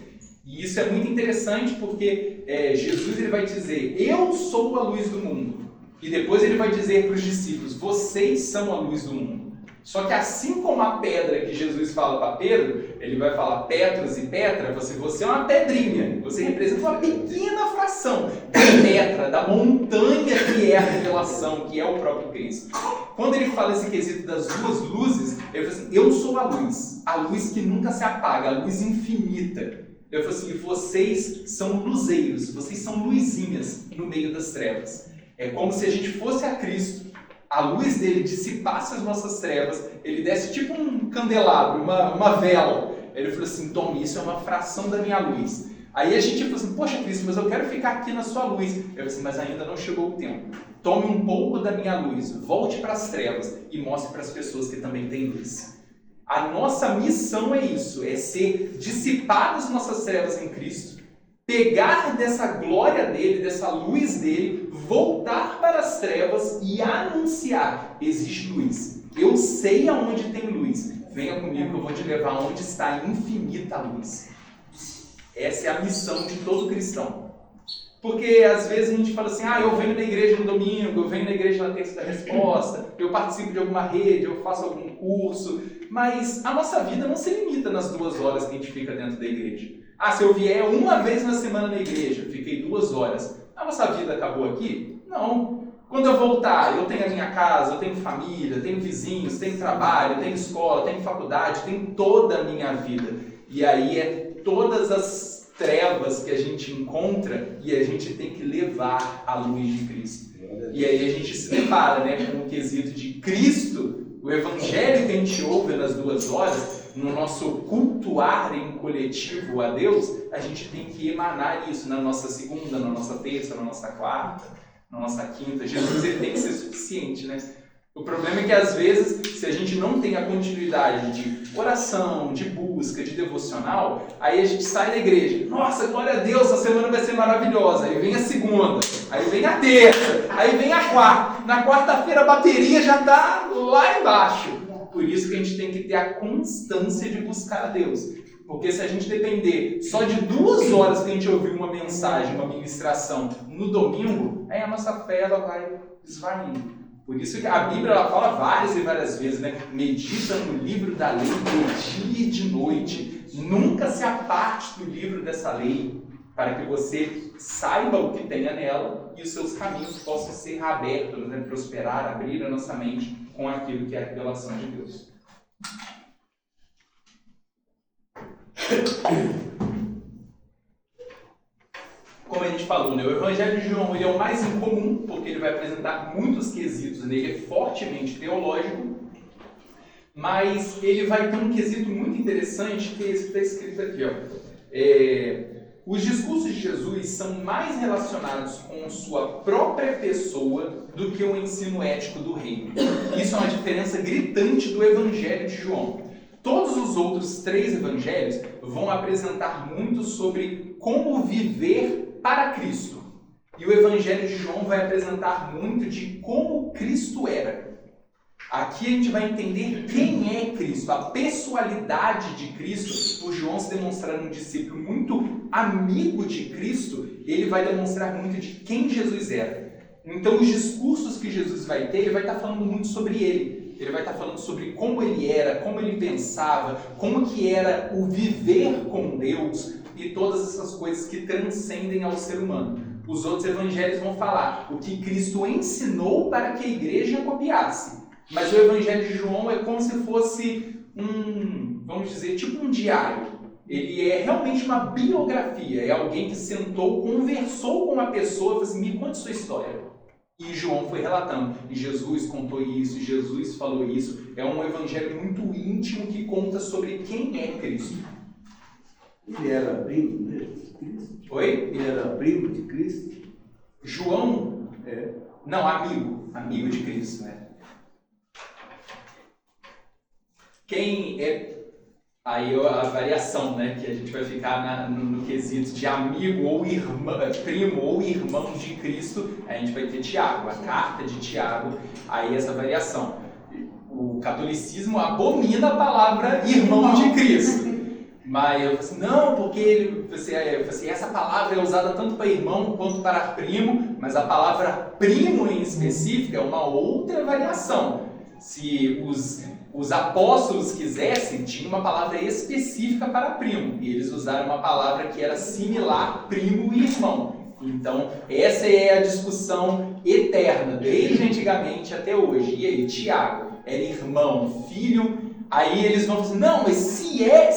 E isso é muito interessante porque Jesus ele vai dizer, eu sou a luz do mundo. E depois ele vai dizer para os discípulos, vocês são a luz do mundo. Só que assim como a pedra que Jesus fala para Pedro, ele vai falar Petros e Petra, você é uma pedrinha, você representa uma pequena fração da Petra, da montanha que é a revelação, que é o próprio Cristo. Quando ele fala esse quesito das duas luzes, ele fala assim, eu sou a luz que nunca se apaga, a luz infinita. Eu falo assim, vocês são luzeiros, vocês são luzinhas no meio das trevas. É como se a gente fosse a Cristo, a luz dele dissipasse as nossas trevas, ele desse tipo um candelabro, uma vela. Ele falou assim, tome, isso é uma fração da minha luz. Aí a gente falou assim, poxa Cristo, mas eu quero ficar aqui na sua luz. Eu falei assim, mas ainda não chegou o tempo. Tome um pouco da minha luz, volte para as trevas e mostre para as pessoas que também têm luz. A nossa missão é isso, é ser dissipadas nossas trevas em Cristo, pegar dessa glória dele, dessa luz dele, voltar para as trevas e anunciar, existe luz. Eu sei aonde tem luz. Venha comigo que eu vou te levar onde está a infinita luz. Essa é a missão de todo cristão. Porque às vezes a gente fala assim, eu venho na igreja no domingo, eu venho na igreja na terça da resposta, eu participo de alguma rede, eu faço algum curso, mas a nossa vida não se limita nas 2 horas que a gente fica dentro da igreja. Se eu vier uma vez na semana na igreja, fiquei 2 horas, a nossa vida acabou aqui? Não. Quando eu voltar, eu tenho a minha casa, eu tenho família, tenho vizinhos, tenho trabalho, tenho escola, tenho faculdade, tenho toda a minha vida. E aí é todas as trevas que a gente encontra e a gente tem que levar a luz de Cristo. E aí a gente se depara, né, com o quesito de Cristo, o evangelho que a gente ouve nas 2 horas, no nosso cultuar em coletivo a Deus, a gente tem que emanar isso na nossa segunda, na nossa terça, na nossa quarta, na nossa quinta. Jesus ele tem que ser suficiente, né? O problema é que às vezes, se a gente não tem a continuidade de oração, de busca, de devocional, aí a gente sai da igreja. Nossa, glória a Deus, a semana vai ser maravilhosa. Aí vem a segunda, aí vem a terça, aí vem a quarta. Na quarta-feira a bateria já está lá embaixo. Por isso que a gente tem que ter a constância de buscar a Deus. Porque se a gente depender só de 2 horas que a gente ouvir uma mensagem, uma ministração no domingo, aí a nossa fé ela vai esvaindo. Por isso que a Bíblia ela fala várias e várias vezes, né? Medita no livro da lei de dia e de noite. Nunca se aparte do livro dessa lei, para que você saiba o que tenha nela e os seus caminhos possam ser abertos, né? Prosperar, abrir a nossa mente com aquilo que é a revelação de Deus. Como a gente falou, né? O Evangelho de João ele é o mais incomum, porque ele vai apresentar muitos quesitos nele, é fortemente teológico, mas ele vai ter um quesito muito interessante, que é esse que está escrito aqui. Os discursos de Jesus são mais relacionados com sua própria pessoa do que o ensino ético do reino. Isso é uma diferença gritante do Evangelho de João. Todos os outros 3 evangelhos vão apresentar muito sobre como viver para Cristo. E o Evangelho de João vai apresentar muito de como Cristo era. Aqui a gente vai entender quem é Cristo, a pessoalidade de Cristo. Por João se demonstrar um discípulo muito amigo de Cristo, ele vai demonstrar muito de quem Jesus era. Então os discursos que Jesus vai ter, ele vai estar falando muito sobre ele. Ele vai estar falando sobre como ele era, como ele pensava, como que era o viver com Deus e todas essas coisas que transcendem ao ser humano. Os outros evangelhos vão falar o que Cristo ensinou para que a igreja copiasse. Mas o Evangelho de João é como se fosse vamos dizer, tipo um diário. Ele é realmente uma biografia. É alguém que sentou, conversou com uma pessoa e falou assim, me conte sua história. E João foi relatando. E Jesus contou isso, e Jesus falou isso. É um evangelho muito íntimo que conta sobre quem é Cristo. Ele era primo de Cristo? Oi? Ele era primo de Cristo? João? É. Não, amigo de Cristo, né? Quem é... Aí a variação, né? Que a gente vai ficar no quesito de amigo ou irmão, primo ou irmão de Cristo, a gente vai ter Tiago, a carta de Tiago, aí essa variação. O catolicismo abomina a palavra irmão de Cristo. Mas eu falei assim, não, porque essa palavra é usada tanto para irmão quanto para primo, mas a palavra primo em específico é uma outra variação. Se os apóstolos quisessem, tinha uma palavra específica para primo, e eles usaram uma palavra que era similar, primo e irmão. Então, essa é a discussão eterna, desde antigamente até hoje. E aí, Tiago era irmão, filho... Aí eles vão dizer, não, mas se é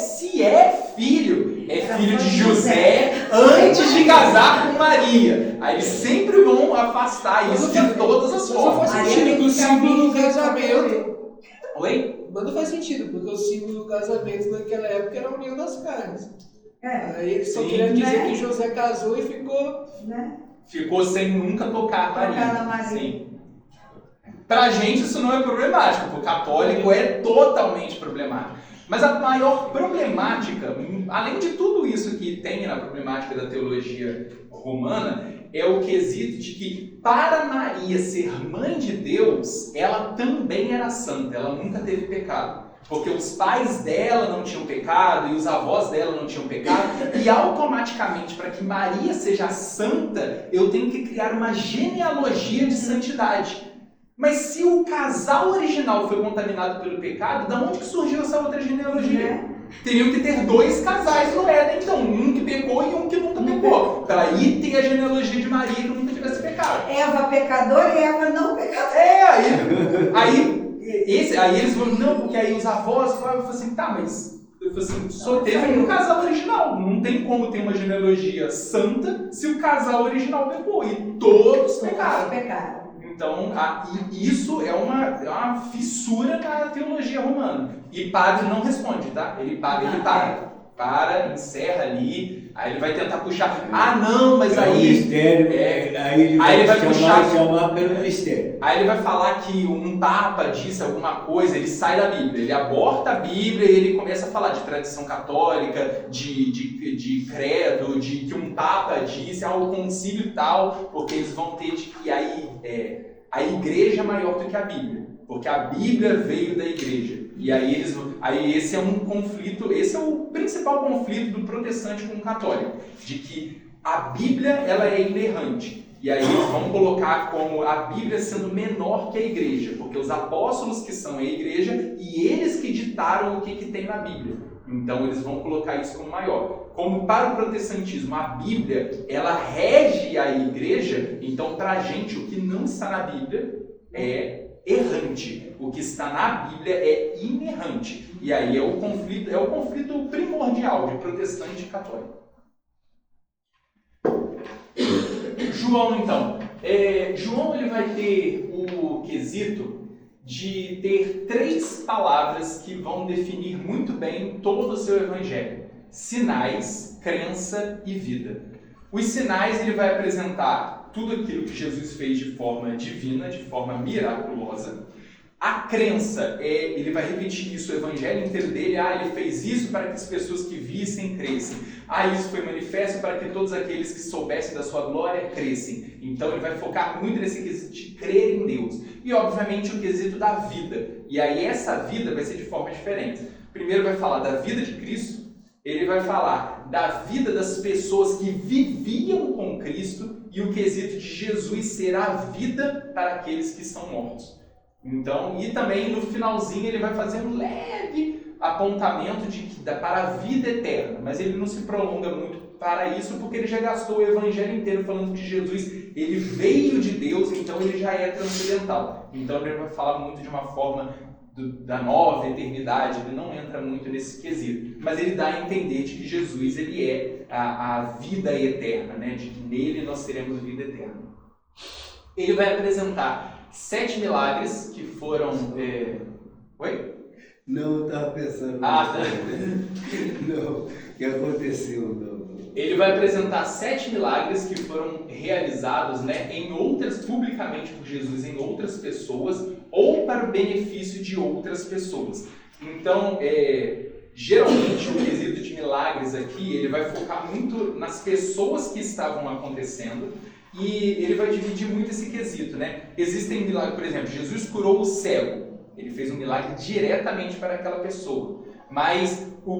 filho, é filho de José antes de casar com Maria. Aí eles sempre vão afastar isso de todas as formas. Mas não faz sentido do símbolo do casamento. Oi? Mas não faz sentido, porque o símbolo do casamento naquela época era a união das carnes. Aí eles só queriam dizer que José casou e ficou... Né? Ficou sem nunca tocar Maria. Maria. Sim. Pra gente isso não é problemático, pro católico é totalmente problemático. Mas a maior problemática, além de tudo isso que tem na problemática da teologia romana, é o quesito de que para Maria ser mãe de Deus, ela também era santa, ela nunca teve pecado. Porque os pais dela não tinham pecado e os avós dela não tinham pecado, e automaticamente, para que Maria seja santa, eu tenho que criar uma genealogia de santidade. Mas se o casal original foi contaminado pelo pecado, da onde que surgiu essa outra genealogia? Teriam que ter dois casais no Éden, então, um que pecou e um que nunca pecou. Para aí ter a genealogia de Maria que nunca tivesse pecado. Eva pecadora e Eva não pecadora. Aí eles vão, não, porque aí os avós falaram assim, tá, mas só teve um casal original. Não tem como ter uma genealogia santa se o casal original pecou. E todos pecaram. Então, isso é uma fissura na teologia romana. E padre não responde, tá? Ele para, encerra ali, aí ele vai tentar puxar. Ah, não, mas aí... mistério, aí ele vai chamar pelo mistério. Aí ele vai falar que um papa disse alguma coisa, ele sai da Bíblia, ele aborta a Bíblia e ele começa a falar de tradição católica, de credo, de que um papa disse, o concílio tal, porque eles vão ter de que a igreja é maior do que a Bíblia, porque a Bíblia veio da igreja. E aí esse é um conflito, esse é o principal conflito do protestante com o católico, de que a Bíblia ela é inerrante. E aí eles vão colocar como a Bíblia sendo menor que a igreja, porque os apóstolos que são a igreja e eles que ditaram o que tem na Bíblia. Então eles vão colocar isso como maior. Como para o protestantismo a Bíblia ela rege a igreja, então para a gente o que não está na Bíblia é errante. O que está na Bíblia é inerrante. E aí é o conflito primordial de protestante e católico. João, então. João ele vai ter o quesito de ter 3 palavras que vão definir muito bem todo o seu evangelho. Sinais, crença e vida. Os sinais ele vai apresentar tudo aquilo que Jesus fez de forma divina, de forma miraculosa. A crença, ele vai repetir isso, o evangelho inteiro dele, ele fez isso para que as pessoas que vissem crescem. Isso foi manifesto para que todos aqueles que soubessem da sua glória crescem. Então ele vai focar muito nesse quesito de crer em Deus. E obviamente o quesito da vida. E aí essa vida vai ser de forma diferente. Primeiro vai falar da vida de Cristo, ele vai falar da vida das pessoas que viviam com Cristo e o quesito de Jesus ser a vida para aqueles que estão mortos. Então, e também no finalzinho ele vai fazer um leve apontamento para a vida eterna, mas ele não se prolonga muito para isso, porque ele já gastou o evangelho inteiro falando que Jesus ele veio de Deus, então ele já é transcendental. Então ele vai falar muito de uma forma da nova eternidade, ele não entra muito nesse quesito, mas ele dá a entender de que Jesus ele é a vida eterna, né? De que nele nós teremos vida eterna. Ele vai apresentar 7 milagres que foram... Oi? Não, eu estava pensando. Ah, tá. Não, o que aconteceu? Não. Ele vai apresentar 7 milagres que foram realizados, né, publicamente por Jesus em outras pessoas ou para o benefício de outras pessoas. Então, geralmente o quesito de milagres aqui, ele vai focar muito nas pessoas que estavam acontecendo e ele vai dividir muito esse quesito, né? Existem milagres, por exemplo, Jesus curou o cego. Ele fez um milagre diretamente para aquela pessoa. Mas o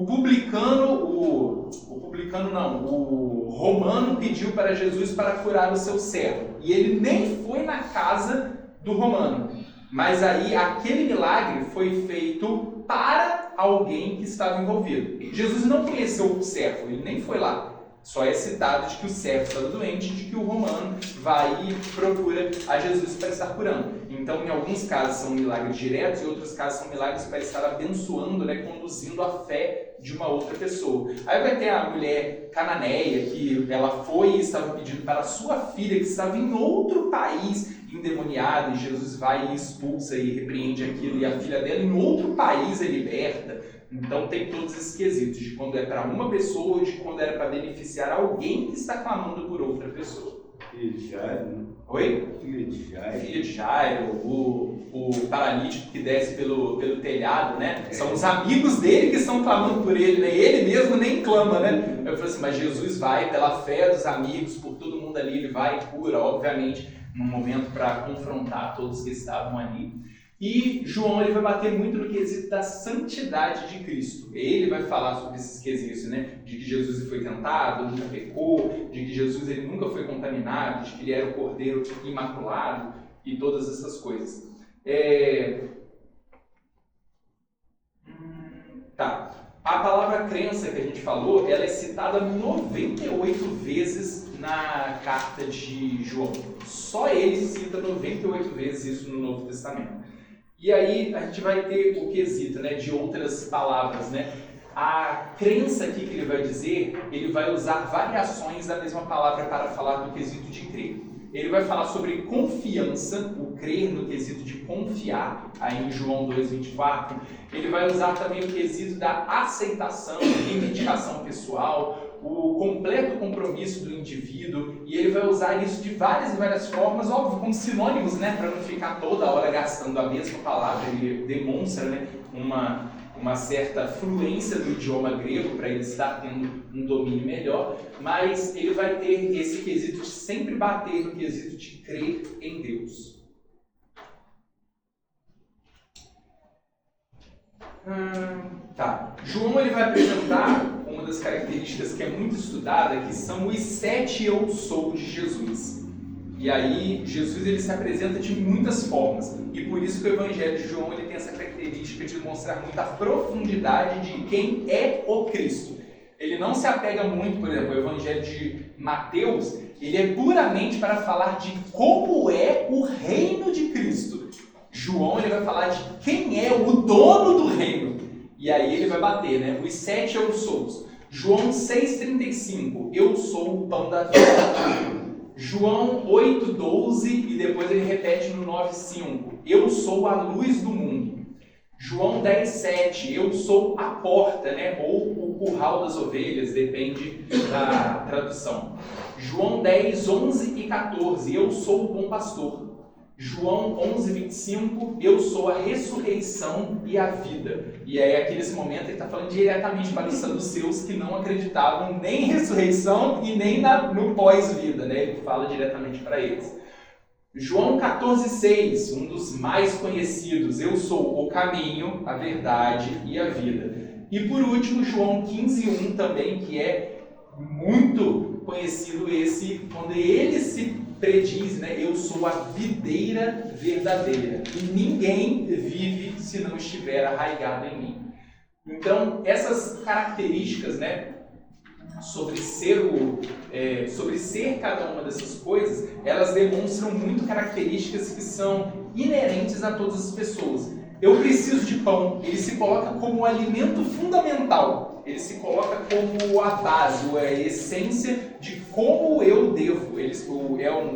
romano pediu para Jesus para curar o seu servo. E ele nem foi na casa do romano. Mas aí aquele milagre foi feito para alguém que estava envolvido. Jesus não conheceu o servo, ele nem foi lá. Só é citado de que o servo estava doente, de que o romano vai e procura a Jesus para estar curando. Então, em alguns casos são milagres diretos, em outros casos são milagres para estar abençoando, né, conduzindo a fé de uma outra pessoa. Aí vai ter a mulher cananeia, que ela foi e estava pedindo para a sua filha, que estava em outro país, endemoniada, e Jesus vai e expulsa e repreende aquilo, e a filha dela em outro país é liberta. Então tem todos esses quesitos, de quando é para uma pessoa ou de quando era para beneficiar alguém que está clamando por outra pessoa. Filha de Jairo, né? Oi? Filha de Jairo. Filha de Jairo, o paralítico que desce pelo telhado, né? São os amigos dele que estão clamando por ele, né? Ele mesmo nem clama, né? Eu falei assim, mas Jesus vai pela fé dos amigos, por todo mundo ali, ele vai e cura, obviamente, num momento para confrontar todos que estavam ali. E João ele vai bater muito no quesito da santidade de Cristo. Ele vai falar sobre esses quesitos, né? De que Jesus foi tentado, nunca pecou, de que Jesus ele nunca foi contaminado, de que ele era o Cordeiro imaculado e todas essas coisas. Tá. A palavra crença que a gente falou, ela é citada 98 vezes na carta de João. Só ele cita 98 vezes isso no Novo Testamento. E aí a gente vai ter o quesito, né, de outras palavras, né? A crença aqui que ele vai dizer, ele vai usar variações da mesma palavra para falar do quesito de crer. Ele vai falar sobre confiança, o crer no quesito de confiar, aí em João 2,24. Ele vai usar também o quesito da aceitação, reivindicação pessoal, o completo compromisso do indivíduo, e ele vai usar isso de várias e várias formas, óbvio, como sinônimos, né, para não ficar toda hora gastando a mesma palavra. Ele demonstra, né, uma certa fluência do idioma grego para ele estar tendo um domínio melhor, mas ele vai ter esse quesito de sempre bater no quesito de crer em Deus. Tá. João ele vai apresentar uma das características que é muito estudada, que são os 7 eu sou de Jesus. E aí Jesus ele se apresenta de muitas formas, e por isso que o Evangelho de João ele tem essa característica de mostrar muita profundidade de quem é o Cristo. Ele não se apega muito, por exemplo, o Evangelho de Mateus, ele é puramente para falar de como é o reino de Cristo. João ele vai falar de quem é o dono do reino. E aí ele vai bater, né? Os 7 eu sou. João 6,35, eu sou o pão da vida. João 8,12 e depois ele repete no 9,5, eu sou a luz do mundo. João 10,7, eu sou a porta, né? Ou o curral das ovelhas, depende da tradução. João 10,11 e 14, eu sou o bom pastor. João 11,25, eu sou a ressurreição e a vida. E aí, aqui nesse momento, ele está falando diretamente para os saduceus que não acreditavam nem em ressurreição e nem no pós-vida, né? Ele fala diretamente para eles. João 14,6, um dos mais conhecidos, eu sou o caminho, a verdade e a vida. E por último, João 15,1 também, que é muito conhecido esse, quando ele se prediz, né? Eu sou a videira verdadeira e ninguém vive se não estiver arraigado em mim. Então, essas características, né, sobre ser cada uma dessas coisas, elas demonstram muito características que são inerentes a todas as pessoas. Eu preciso de pão, ele se coloca como um alimento fundamental, ele se coloca como a base, ou a essência de como eu devo.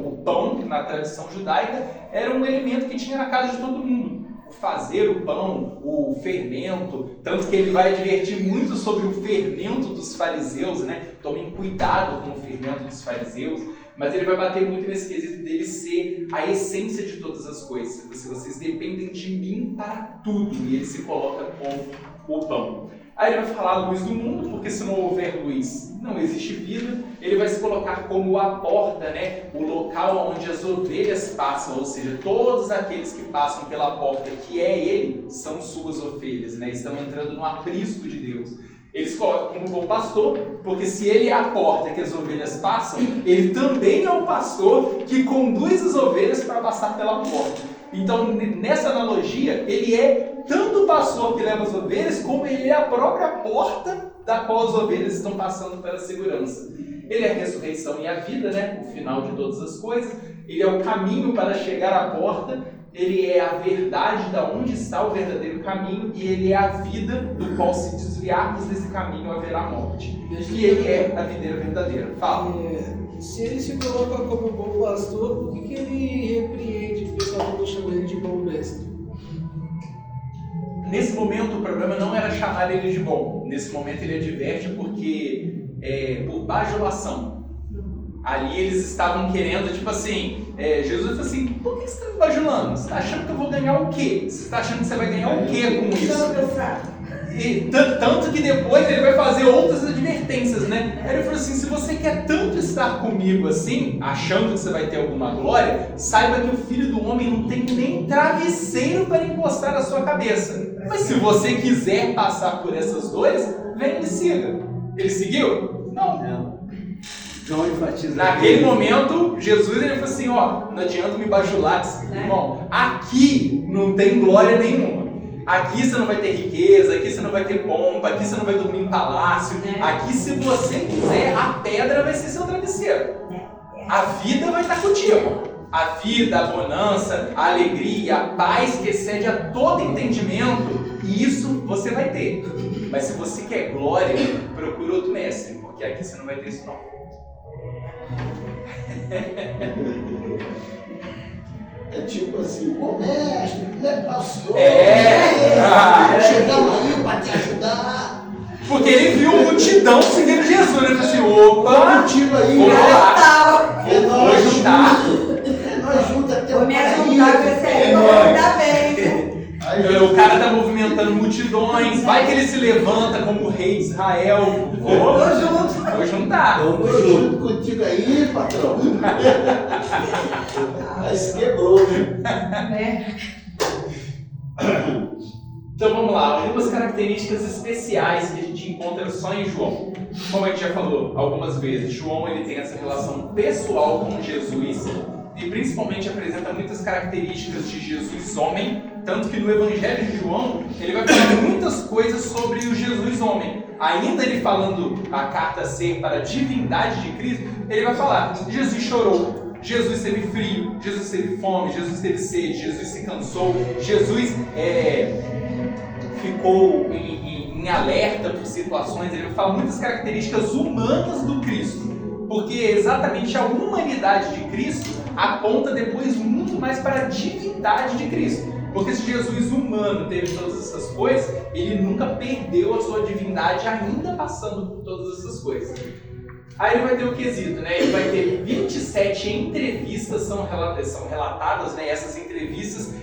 O pão, na tradição judaica, era um elemento que tinha na casa de todo mundo. fazer o pão, o fermento, tanto que ele vai advertir muito sobre o fermento dos fariseus, né? Tomem cuidado com o fermento dos fariseus, mas ele vai bater muito nesse quesito dele ser a essência de todas as coisas. Vocês dependem de mim para tudo, e ele se coloca como o pão. Aí ele vai falar a luz do mundo, porque se não houver luz, não existe vida. Ele vai se colocar como a porta, né? O local onde as ovelhas passam, ou seja, todos aqueles que passam pela porta, que é ele, são suas ovelhas, né? Estão entrando no aprisco de Deus. Ele se coloca como bom pastor, porque se ele é a porta que as ovelhas passam, ele também é o pastor que conduz as ovelhas para passar pela porta. Então, nessa analogia, ele é tanto o pastor que leva as ovelhas, como ele é a própria porta da qual as ovelhas estão passando pela segurança. Ele é a ressurreição e a vida, né? O final de todas as coisas. Ele é o caminho para chegar à porta. Ele é a verdade da onde está o verdadeiro caminho. E ele é a vida do qual, se desviarmos desse caminho, haverá morte. E ele é a videira verdadeira. Fala. Se ele se coloca como bom pastor, por que ele repreende o pessoal quando chama ele de bom mestre? Nesse momento, o problema não era chamar ele de bom. Nesse momento, ele adverte porque por bajulação. Ali eles estavam querendo, tipo assim, Jesus falou assim, por que você está me bajulando? Você está achando que eu vou ganhar o quê? Você está achando que você vai ganhar o quê com isso? E tanto que depois ele vai fazer outras advertências, né? Aí ele falou assim, se você quer tanto estar comigo assim, achando que você vai ter alguma glória, saiba que o Filho do Homem não tem nem travesseiro para encostar na sua cabeça. Mas se você quiser passar por essas dores, vem e me siga. Ele seguiu? Não. João enfatiza. Naquele momento, Jesus ele falou assim, ó, não adianta me bajular, irmão, aqui não tem glória nenhuma. Aqui você não vai ter riqueza, aqui você não vai ter pompa, aqui você não vai dormir em palácio. Aqui, se você quiser, a pedra vai ser seu travesseiro. A vida vai estar contigo. A vida, a bonança, a alegria, a paz que excede a todo entendimento, isso você vai ter. Mas se você quer glória, procura outro mestre, porque aqui você não vai ter isso não. É tipo assim, ô mestre, pastor, chegamos aí para te ajudar. Porque ele viu multidão seguindo Jesus, ele falou assim, opa, contigo aí, vamos lá, vou juntar. Nós juntos até Vou me ajudar com esse aí, vou cuidar bem. O cara tá movimentando multidões, vai que ele se levanta como o rei de Israel. Vou juntar. Tô junto contigo aí, patrão. Aí se quebrou, né? Então vamos lá, algumas características especiais que a gente encontra só em João. Como a gente já falou algumas vezes, João ele tem essa relação pessoal com Jesus e principalmente apresenta muitas características de Jesus homem, tanto que no Evangelho de João ele vai falar muitas coisas sobre o Jesus homem. Ainda ele falando a carta ser para a divindade de Cristo, ele vai falar, Jesus chorou, Jesus teve frio, Jesus teve fome, Jesus teve sede, Jesus se cansou, Jesus ficou em alerta por situações, ele fala muitas características humanas do Cristo, porque exatamente a humanidade de Cristo aponta depois muito mais para a divindade de Cristo. Porque se Jesus humano teve todas essas coisas, ele nunca perdeu a sua divindade ainda passando por todas essas coisas. Aí ele vai ter o quesito, né? Ele vai ter 27 entrevistas são relatadas, né? Essas entrevistas,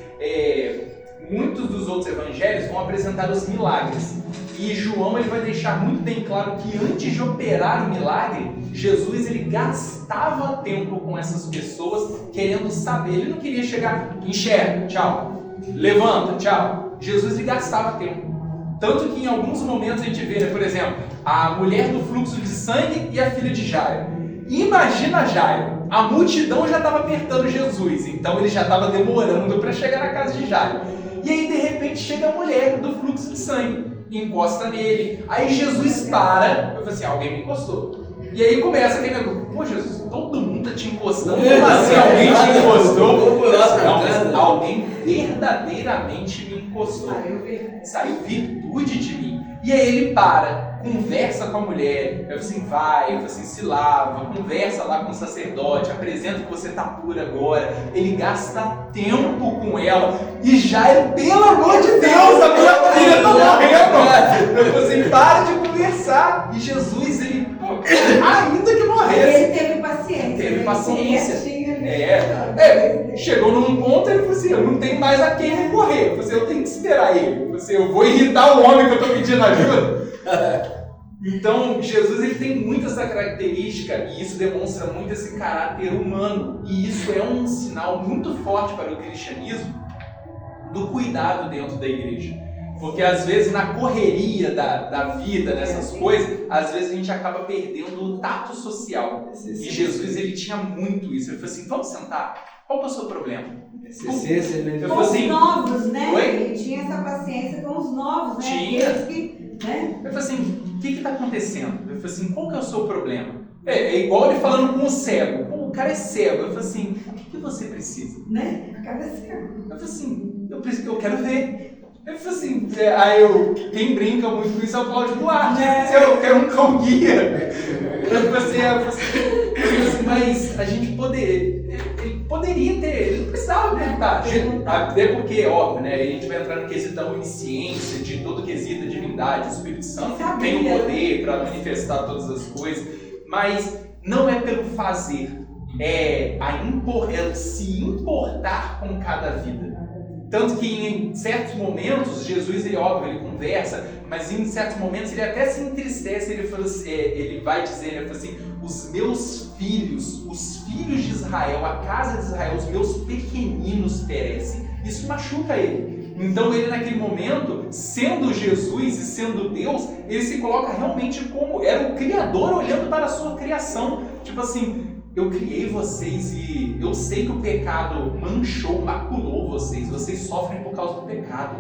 muitos dos outros evangelhos vão apresentar os milagres. E João ele vai deixar muito bem claro que antes de operar o milagre, Jesus ele gastava tempo com essas pessoas querendo saber. Ele não queria chegar, enxerga, tchau. Levanta, tchau. Jesus ele gastava tempo. Tanto que em alguns momentos a gente vê, né, por exemplo, a mulher do fluxo de sangue e a filha de Jairo. Imagina Jairo, a multidão já estava apertando Jesus, então ele já estava demorando para chegar na casa de Jairo. E aí de repente chega a mulher do fluxo de sangue, encosta nele, aí Jesus para, eu falei assim, alguém me encostou. E aí começa aquele negócio, pô Jesus, todo mundo tá te encostando, como assim alguém te encostou? Não, mas alguém verdadeiramente me encostou, saiu virtude de mim. E aí ele para, conversa com a mulher. Eu falei assim, vai, eu falei assim, se lava, conversa lá com o sacerdote, apresenta que você está pura agora. Ele gasta tempo com ela e já é, pelo amor de Deus, a minha filha está morrendo. Eu falei assim, para de conversar. E Jesus, ele, ainda que morresse. Ele teve paciência. Teve paciência. Né? Chegou num ponto, ele falou assim, eu não tenho mais a quem recorrer. Eu falei assim, eu tenho que esperar ele. Eu falei assim, eu vou irritar o homem que eu estou pedindo ajuda. Então, Jesus, ele tem muito essa característica e isso demonstra muito esse caráter humano. E isso é um sinal muito forte para o cristianismo do cuidado dentro da igreja. Porque às vezes na correria da vida, dessas coisas, às vezes a gente acaba perdendo o tato social. E Jesus, ele tinha muito isso. Ele falou assim, vamos sentar? Qual que é o seu problema? Com os novos, né? Oi? Ele tinha essa paciência com os novos, né? Tinha. Aqueles que, né? Eu falei assim, o que está acontecendo? Eu falei assim, qual que é o seu problema? É igual ele falando com o cego. Pô, o cara é cego. Eu falei assim, o que você precisa? Né? Cabeceira. Eu falei assim, eu quero ver. Eu falei assim, quem brinca muito com isso é o Cláudio Duarte. Eu quero um cão guia. Eu falei assim, mas a gente ele poderia ter, ele não precisava perguntar. Até porque, óbvio, né, a gente vai entrar no quesitão onisciência, de todo quesito, a divindade, o Espírito Santo tem o poder para manifestar todas as coisas, mas não é pelo fazer, é se importar com cada vida. Tanto que em certos momentos, Jesus, ele conversa, mas em certos momentos ele até se entristece, ele fala assim, ele vai dizer, ele fala assim, os meus filhos, os filhos de Israel, a casa de Israel, os meus pequeninos perecem. Isso machuca ele. Então ele naquele momento, sendo Jesus e sendo Deus, ele se coloca realmente como, era o Criador olhando para a sua criação, tipo assim, eu criei vocês e eu sei que o pecado maculou vocês sofrem por causa do pecado.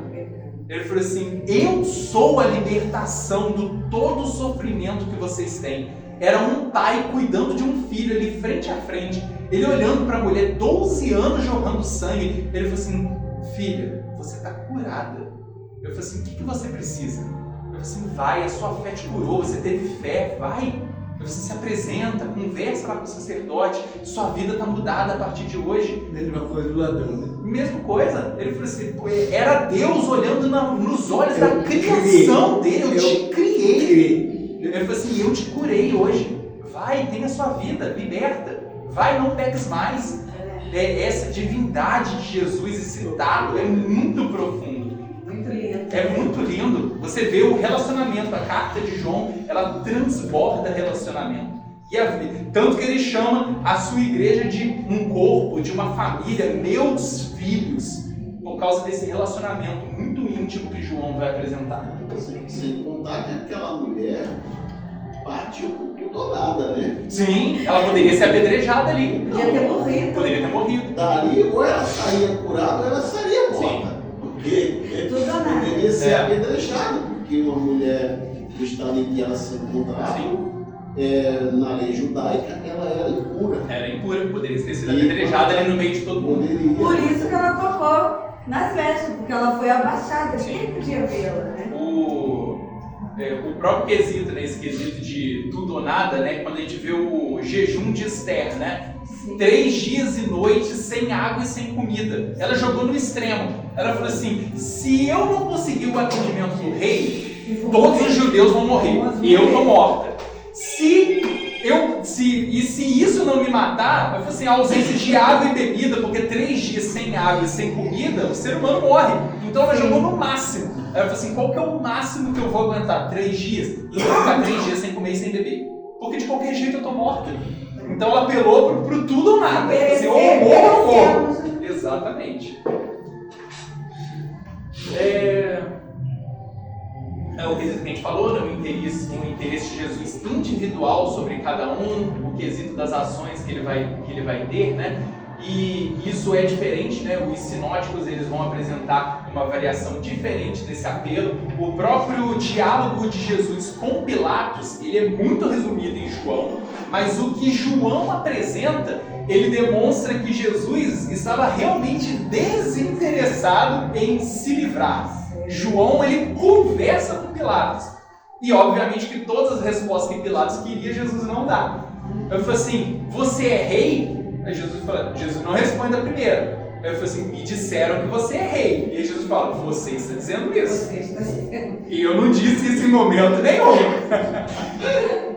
Ele falou assim, eu sou a libertação de todo o sofrimento que vocês têm. Era um pai cuidando de um filho ali frente a frente, ele olhando para a mulher, 12 anos jorrando sangue, ele falou assim, filha, você está curada. Eu falei assim, o que você precisa? Eu falei assim, vai, a sua fé te curou, você teve fé, vai. Você se apresenta, conversa lá com o sacerdote, sua vida está mudada a partir de hoje. Mesma coisa do Adão, né? Mesma coisa. Ele falou assim, era Deus olhando nos olhos da criação dele, eu te criei. Ele falou assim, eu te curei hoje. Vai, tenha a sua vida, liberta. Vai, não peques mais. Essa divindade de Jesus, esse tato é muito profundo. Muito lindo. É muito lindo. Você vê o relacionamento, a carta de João, ela transborda relacionamento. Tanto que ele chama a sua igreja de um corpo, de uma família, meus filhos, por causa desse relacionamento muito íntimo que João vai apresentar. Sem contar que aquela mulher partiu com tudo ou nada, né? Sim, ela poderia ser apedrejada ali. Podia ter morrido. Poderia ter morrido. Dali, ou ela saía curada ou ela saía morta. Porque Tudo ou nada. poderia ser apedrejada, porque uma mulher do estado em que ela se encontrava, na lei judaica, ela era impura. Era impura, poderia ter sido apedrejada ali no meio de todo mundo. Poderia. Por isso que ela tocou nas vestes, porque ela foi abaixada. Quem podia vê-la, né? O próprio quesito, né, esse quesito de tudo ou nada, né, quando a gente vê o jejum de Esther, né, 3 dias e noites sem água e sem comida. Ela jogou no extremo. Ela falou assim, se eu não conseguir o atendimento do rei, todos os judeus vão morrer e eu estou morta. Se isso não me matar, eu falei assim, a ausência de água e bebida, porque 3 dias sem água e sem comida, o ser humano morre. Então ela jogou no máximo. Ela falou assim, qual que é o máximo que eu vou aguentar? 3 dias? Então eu vou ficar 3 dias sem comer e sem beber. Porque de qualquer jeito eu tô morta. Então ela apelou pro tudo ou nada. Assim, ou eu morro ou morro. Exatamente. O quesito que a gente falou, né? um interesse de Jesus individual sobre cada um, o quesito das ações que ele vai ter, né? E isso é diferente, né? Os sinóticos eles vão apresentar uma variação diferente desse apelo. O próprio diálogo de Jesus com Pilatos, ele é muito resumido em João, mas o que João apresenta, ele demonstra que Jesus estava realmente desinteressado em se livrar. João, ele conversa com Pilatos. E obviamente que todas as respostas que Pilatos queria, Jesus não dá. Eu falei assim, você é rei? Aí Jesus não responde a primeira. Eu falei assim, me disseram que você é rei. E aí Jesus fala, você está dizendo isso. Você está dizendo. E eu não disse isso em momento nenhum.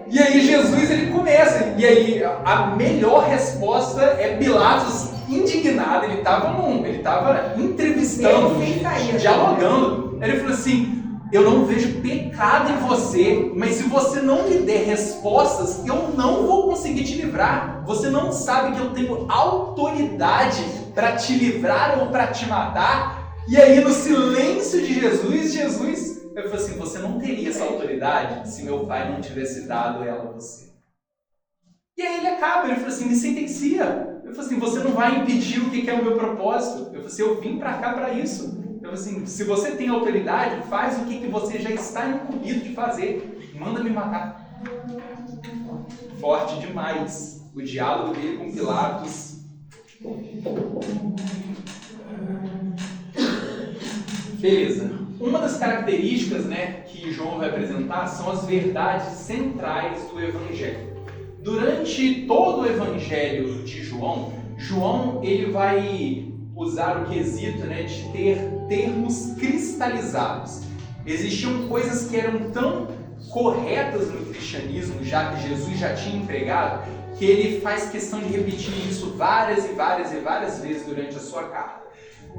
E aí Jesus ele começa. E aí a melhor resposta é Pilatos indignado. Ele estava entrevistando, dialogando. Ele falou assim, eu não vejo pecado em você, mas se você não me der respostas, eu não vou conseguir te livrar. Você não sabe que eu tenho autoridade para te livrar ou para te matar? E aí, no silêncio de Jesus, eu falei assim, você não teria essa autoridade se meu pai não tivesse dado ela a você. E aí ele falou assim, me sentencia. Eu falei assim, você não vai impedir o que é o meu propósito. Eu falei assim, eu vim para cá para isso. Eu falei assim, se você tem autoridade, faz o que você já está incumbido de fazer. Manda me matar. Forte demais. O diálogo dele com Pilatos. Beleza. Uma das características, que João vai apresentar são as verdades centrais do Evangelho. Durante todo o Evangelho de João ele vai usar o quesito de ter termos cristalizados. Existiam coisas que eram tão corretas no cristianismo, já que Jesus já tinha empregado, que ele faz questão de repetir isso várias e várias e várias vezes durante a sua carta.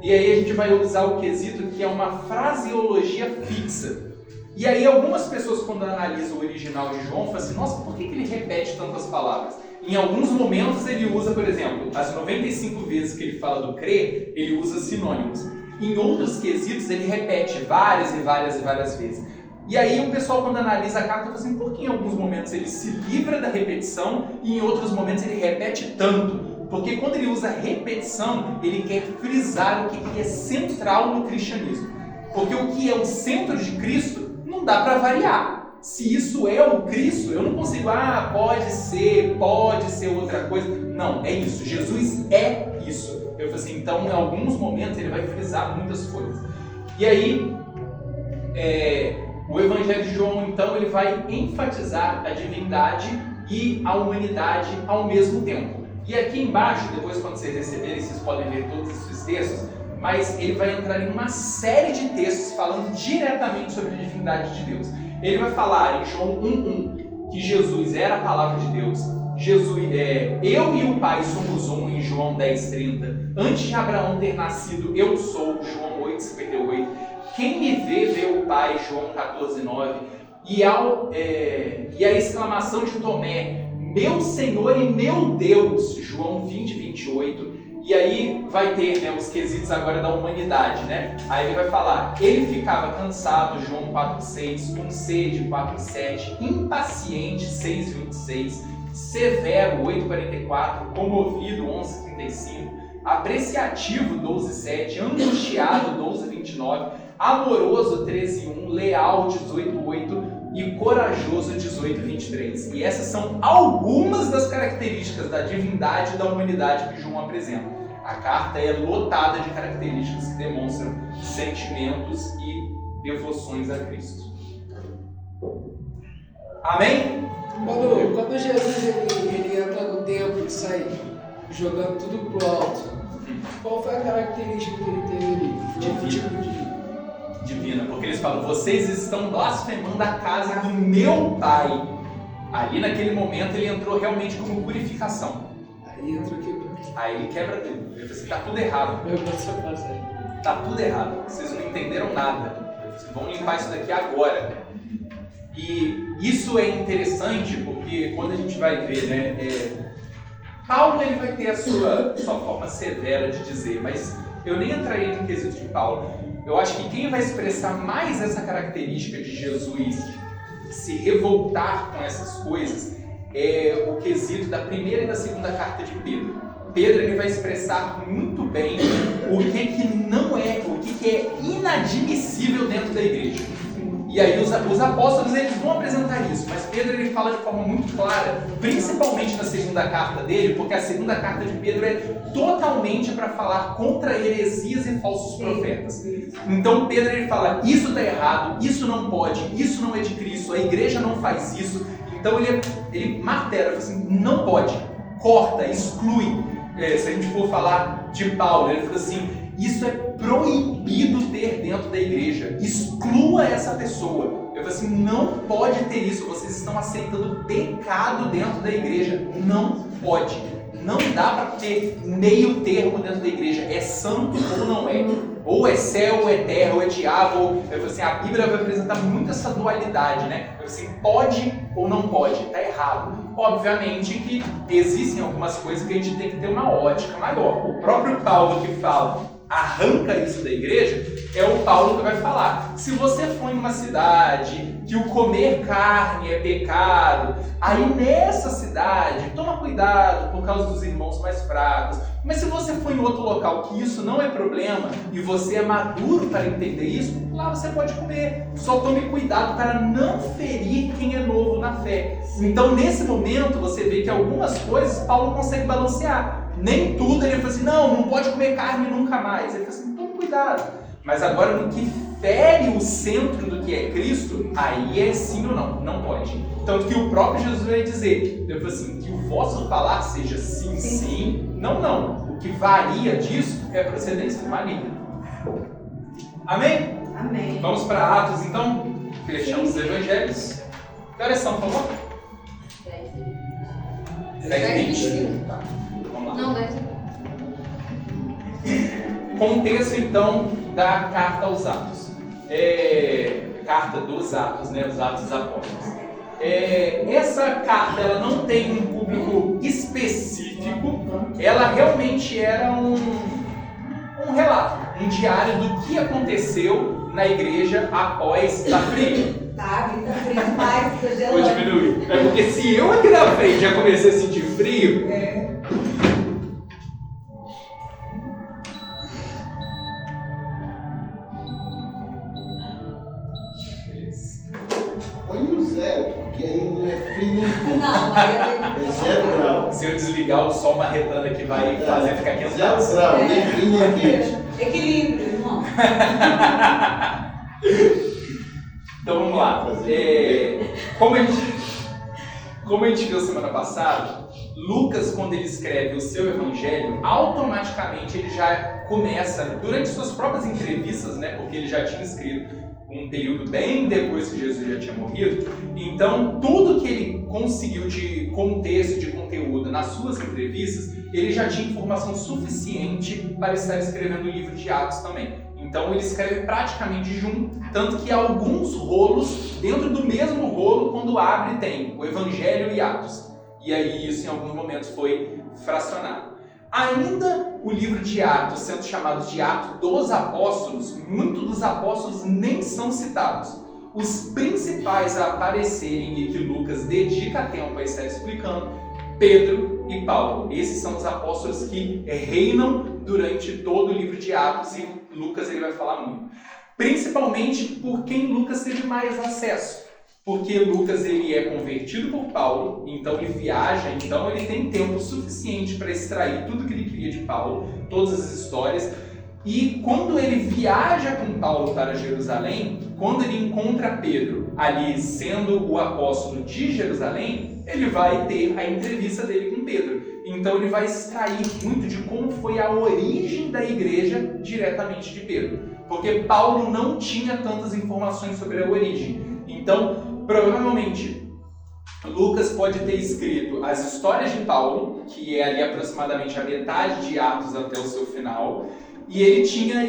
E aí a gente vai usar o quesito que é uma fraseologia fixa. E aí algumas pessoas, quando analisam o original de João, falam assim, nossa, por que ele repete tantas palavras? Em alguns momentos ele usa, por exemplo, as 95 vezes que ele fala do crer, ele usa sinônimos. Em outros quesitos ele repete várias e várias e várias vezes. E aí o pessoal, quando analisa a carta, fala assim, por que em alguns momentos ele se livra da repetição e em outros momentos ele repete tanto? Porque quando ele usa repetição, ele quer frisar o que é central no cristianismo. Porque o que é o centro de Cristo não dá para variar. Se isso é o Cristo, eu não consigo, pode ser outra coisa. Não, é isso. Jesus é isso. Eu falei assim, então em alguns momentos ele vai frisar muitas coisas. E aí, o Evangelho de João, então, ele vai enfatizar a divindade e a humanidade ao mesmo tempo. E aqui embaixo, depois quando vocês receberem, vocês podem ver todos esses textos, mas ele vai entrar em uma série de textos falando diretamente sobre a divindade de Deus. Ele vai falar em João 1:1 que Jesus era a palavra de Deus. Eu e o Pai somos um, em João 10:30. Antes de Abraão ter nascido, eu sou, João 8:58. Quem me vê o Pai, João 14:9. E a exclamação de Tomé, meu Senhor e meu Deus, João 20:28. E aí vai ter os quesitos agora da humanidade, Aí ele vai falar, ele ficava cansado, João 4:6, com sede, 4:7, impaciente, 6:26, severo, 8:44, comovido, 11:35, apreciativo, 12:7, angustiado, 12:29, amoroso, 13:1, leal, 18:8 e corajoso, 18:23. E essas são algumas das características da divindade e da humanidade que João apresenta. A carta é lotada de características que demonstram sentimentos e devoções a Cristo. Amém? Quando Jesus ele entra no templo e sai jogando tudo pro alto, qual foi a característica que ele teve ali? Foi um tipo divina, porque eles falam, vocês estão blasfemando a casa do meu Pai. Ali naquele momento ele entrou realmente como purificação. Aí entra o que? Aí ele quebra tudo. Ele fala assim, tá tudo errado. Tá tudo errado. Vocês não entenderam nada. Vocês vão limpar isso daqui agora. E isso é interessante porque quando a gente vai ver, Paulo ele vai ter a sua forma severa de dizer, mas eu nem entraria no quesito de Paulo. Eu acho que quem vai expressar mais essa característica de Jesus se revoltar com essas coisas é o quesito da primeira e da segunda carta de Pedro. Pedro ele vai expressar muito bem o que não é, o que é inadmissível dentro da igreja. E aí os apóstolos eles vão apresentar isso, mas Pedro ele fala de forma muito clara, principalmente na segunda carta dele, porque a segunda carta de Pedro é totalmente para falar contra heresias e falsos profetas. Então Pedro ele fala, isso está errado, isso não pode, isso não é de Cristo, a igreja não faz isso. Então ele martela, fala assim, não pode, corta, exclui. Se a gente for falar de Paulo, ele fala assim, isso é proibido ter dentro da igreja, exclua essa pessoa. Eu falo assim, não pode ter isso, vocês estão aceitando pecado dentro da igreja, não pode. Não dá para ter meio termo dentro da igreja, é santo ou não é, ou é céu, ou é terra, ou é diabo, eu falo assim, a Bíblia vai apresentar muito essa dualidade, né? Eu falo assim, pode ou não pode, está errado. Obviamente que existem algumas coisas que a gente tem que ter uma ótica maior. O próprio Paulo que fala, arranca isso da igreja, é o Paulo que vai falar. Se você for em uma cidade que o comer carne é pecado, aí nessa cidade, toma cuidado por causa dos irmãos mais fracos. Mas se você for em outro local que isso não é problema e você é maduro para entender isso, lá você pode comer. Só tome cuidado para não ferir quem é novo na fé. Então nesse momento você vê que algumas coisas Paulo consegue balancear. Nem tudo ele fala assim, não pode comer carne nunca mais. Ele fala assim, tome cuidado. Mas agora no que fere o centro do que é Cristo, aí é sim ou não, não pode. Tanto que o próprio Jesus vai dizer, ele fala assim, que o vosso falar seja sim, sim, não, não. O que varia disso é a procedência maligna. Amém? Amém. Vamos para Atos então, fechamos os evangelhos. Que horas são, por favor? 10h20. Vamos lá. Não, 10. Contexto então da carta aos Atos. Carta dos Atos, né? Os Atos dos Apóstolos. Essa carta ela não tem um público específico, ela realmente era um relato, um diário do que aconteceu na igreja após a fria. Tá frio demais, tô Vou gelando. diminuir. É porque se eu aqui na frente já comecei a sentir frio, Põe no zero, porque aí não é frio nem quente. Não, aí eu É 0 grau. se eu desligar o sol marretando aqui vai fazer ficar quente. 0 grau, nem frio nem quente. Equilíbrio, irmão. Então vamos lá. Como a gente viu semana passada, Lucas, quando ele escreve o seu evangelho, automaticamente ele já começa, durante suas próprias entrevistas, né, porque ele já tinha escrito um período bem depois que Jesus já tinha morrido, então tudo que ele conseguiu de contexto, de conteúdo nas suas entrevistas, ele já tinha informação suficiente para estar escrevendo o livro de Atos também. Então ele escreve praticamente junto, tanto que alguns rolos, dentro do mesmo rolo, quando abre tem o Evangelho e Atos. E aí isso em alguns momentos foi fracionado. Ainda o livro de Atos, sendo chamado de Atos dos Apóstolos, muitos dos apóstolos nem são citados. Os principais a aparecerem e que Lucas dedica tempo a estar explicando, Pedro e Paulo. Esses são os apóstolos que reinam durante todo o livro de Atos e Lucas ele vai falar muito. Principalmente por quem Lucas teve mais acesso. Porque Lucas ele é convertido por Paulo, então ele viaja, então ele tem tempo suficiente para extrair tudo que ele queria de Paulo, todas as histórias. E quando ele viaja com Paulo para Jerusalém, quando ele encontra Pedro ali sendo o apóstolo de Jerusalém, ele vai ter a entrevista dele com Pedro. Então ele vai extrair muito de como foi a origem da igreja diretamente de Pedro. Porque Paulo não tinha tantas informações sobre a origem. Então, provavelmente, Lucas pode ter escrito as histórias de Paulo, que é ali aproximadamente a metade de Atos até o seu final, e ele tinha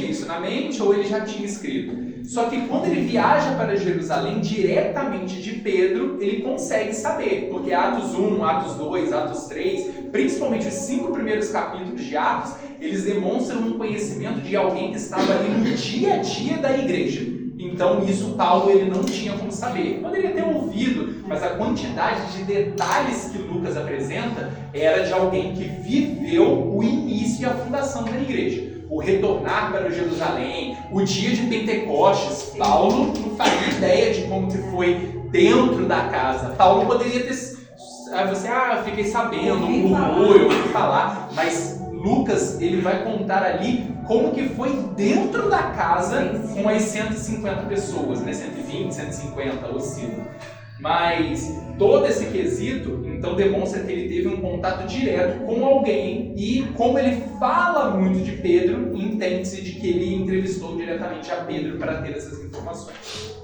isso na mente, ou ele já tinha escrito. Só que quando ele viaja para Jerusalém, diretamente de Pedro, ele consegue saber, porque Atos 1, Atos 2, Atos 3, principalmente os 5 primeiros capítulos de Atos, eles demonstram um conhecimento de alguém que estava ali no dia a dia da igreja. Então isso Paulo ele não tinha como saber. Poderia ter ouvido, mas a quantidade de detalhes que Lucas apresenta era de alguém que viveu o início e a fundação da igreja. o retornar para Jerusalém, o dia de Pentecostes. Paulo não fazia ideia de como que foi dentro da casa. Paulo poderia ter... eu fiquei sabendo, eu ouvi falar, mas Lucas, ele vai contar ali como que foi dentro da casa com as 150 pessoas, né? 120, 150, oscila. Mas todo esse quesito, então, demonstra que ele teve um contato direto com alguém e, como ele fala muito de Pedro, entende-se de que ele entrevistou diretamente a Pedro para ter essas informações.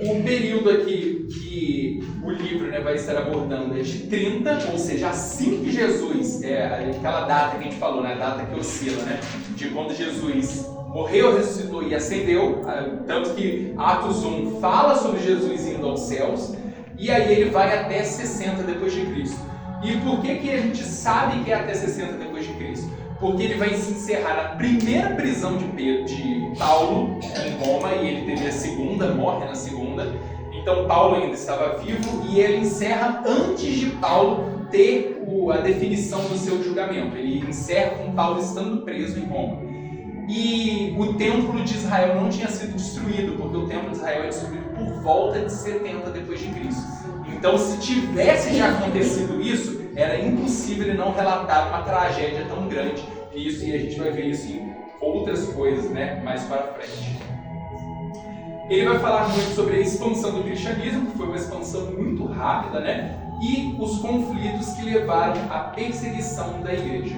O período aqui que o livro, né, vai estar abordando é de 30, ou seja, assim que Jesus, aquela data que a gente falou, né, a data que oscila, né, de quando Jesus morreu, ressuscitou e ascendeu, tanto que Atos 1 fala sobre Jesus indo aos céus, e aí ele vai até 60 depois de Cristo. E por que a gente sabe que é até 60 depois de Cristo? Porque ele vai se encerrar na primeira prisão de Paulo em Roma, e ele teve a segunda, morre na segunda. Então Paulo ainda estava vivo, e ele encerra antes de Paulo ter a definição do seu julgamento. Ele encerra com Paulo estando preso em Roma. E o templo de Israel não tinha sido destruído, porque o templo de Israel é destruído por volta de 70 depois de Cristo. Então, se tivesse já acontecido isso, era impossível ele não relatar uma tragédia tão grande. E a gente vai ver isso em outras coisas, né, mais para frente. Ele vai falar muito sobre a expansão do cristianismo, que foi uma expansão muito rápida, né, e os conflitos que levaram à perseguição da igreja.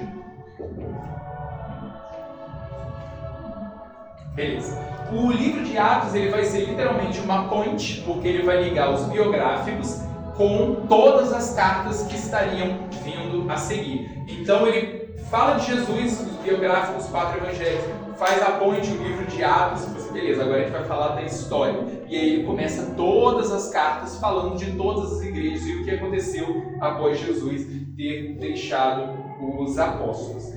Beleza. O livro de Atos, ele vai ser literalmente uma ponte, porque ele vai ligar os biográficos com todas as cartas que estariam vindo a seguir. Então ele fala de Jesus, os biográficos, os 4 evangelhos, faz a ponte, o livro de Atos, beleza, agora a gente vai falar da história. E aí ele começa todas as cartas falando de todas as igrejas e o que aconteceu após Jesus ter deixado os apóstolos.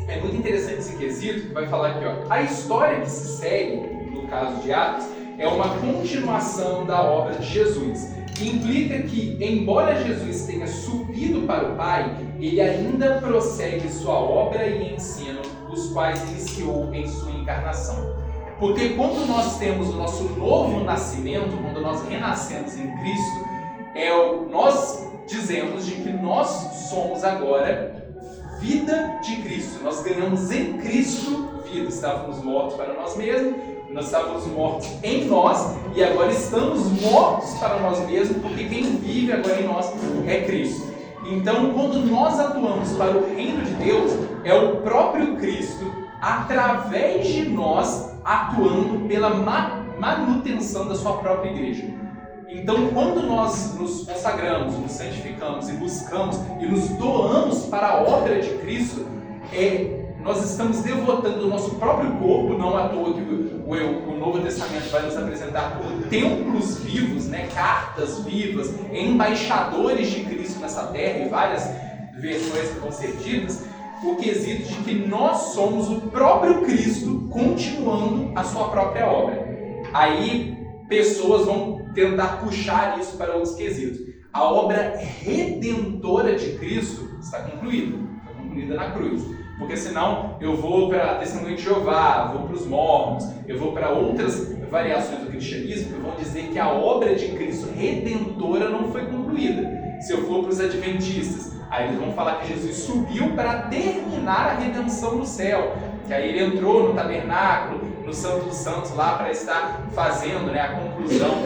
É muito interessante esse quesito, que vai falar aqui, ó. A história que se segue, no caso de Atos, é uma continuação da obra de Jesus. Implica que, embora Jesus tenha subido para o Pai, ele ainda prossegue sua obra e ensino, os quais iniciou em sua encarnação. Porque quando nós temos o nosso novo nascimento, quando nós renascemos em Cristo, nós dizemos de que nós somos agora vida de Cristo. Nós ganhamos em Cristo vida. Estávamos mortos para nós mesmos, nós estávamos mortos em nós e agora estamos mortos para nós mesmos, porque quem vive agora em nós é Cristo. Então, quando nós atuamos para o reino de Deus, é o próprio Cristo, através de nós, atuando pela manutenção da sua própria igreja. Então, quando nós nos consagramos, nos santificamos e buscamos e nos doamos para a obra de Cristo, nós estamos devotando o nosso próprio corpo, não à toa que o Novo Testamento vai nos apresentar como templos vivos, né, cartas vivas, embaixadores de Cristo nessa terra, e várias versões que vão ser ditas, o quesito de que nós somos o próprio Cristo continuando a sua própria obra. Aí pessoas vão tentar puxar isso para outros quesitos. A obra redentora de Cristo está concluída na cruz. Porque senão eu vou para a Testemunha de Jeová, vou para os mormons, eu vou para outras variações do cristianismo que vão dizer que a obra de Cristo redentora não foi concluída. Se eu for para os adventistas, aí eles vão falar que Jesus subiu para terminar a redenção no céu, que aí ele entrou no tabernáculo, no Santo dos Santos lá para estar fazendo, né, a conclusão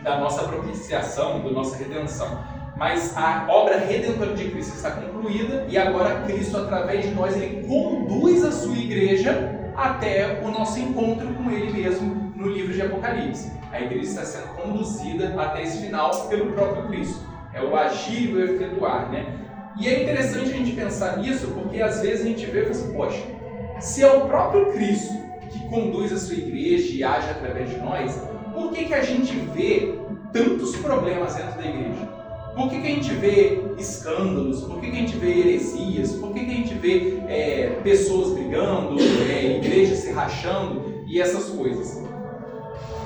da nossa propiciação, da nossa redenção. Mas a obra redentora de Cristo está concluída e agora Cristo, através de nós, ele conduz a sua igreja até o nosso encontro com ele mesmo no livro de Apocalipse. A igreja está sendo conduzida até esse final pelo próprio Cristo. É o agir e o efetuar, né? E é interessante a gente pensar nisso, porque às vezes a gente vê e fala assim, poxa, se é o próprio Cristo que conduz a sua igreja e age através de nós, por que a gente vê tantos problemas dentro da igreja? Por que a gente vê escândalos? Por que a gente vê heresias? Por que a gente vê pessoas brigando, igrejas se rachando e essas coisas?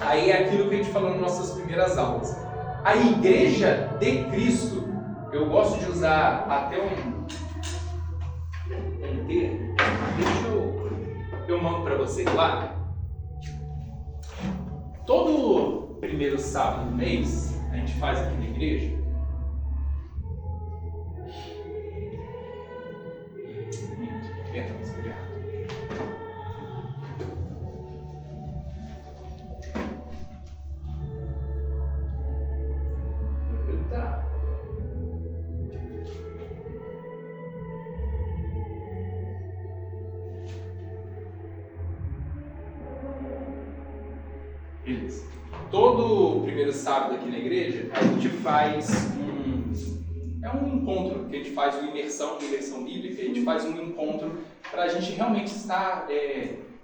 Aí é aquilo que a gente falou nas nossas primeiras aulas. A igreja de Cristo eu gosto de usar até um termo. Deixa eu mando para vocês lá. Todo primeiro sábado do mês, a gente faz aqui na igreja. Perdão, obrigado. Beleza. Todo primeiro sábado aqui na igreja, a gente faz um encontro, que a gente faz uma imersão bíblica, a gente faz um encontro para a gente realmente estar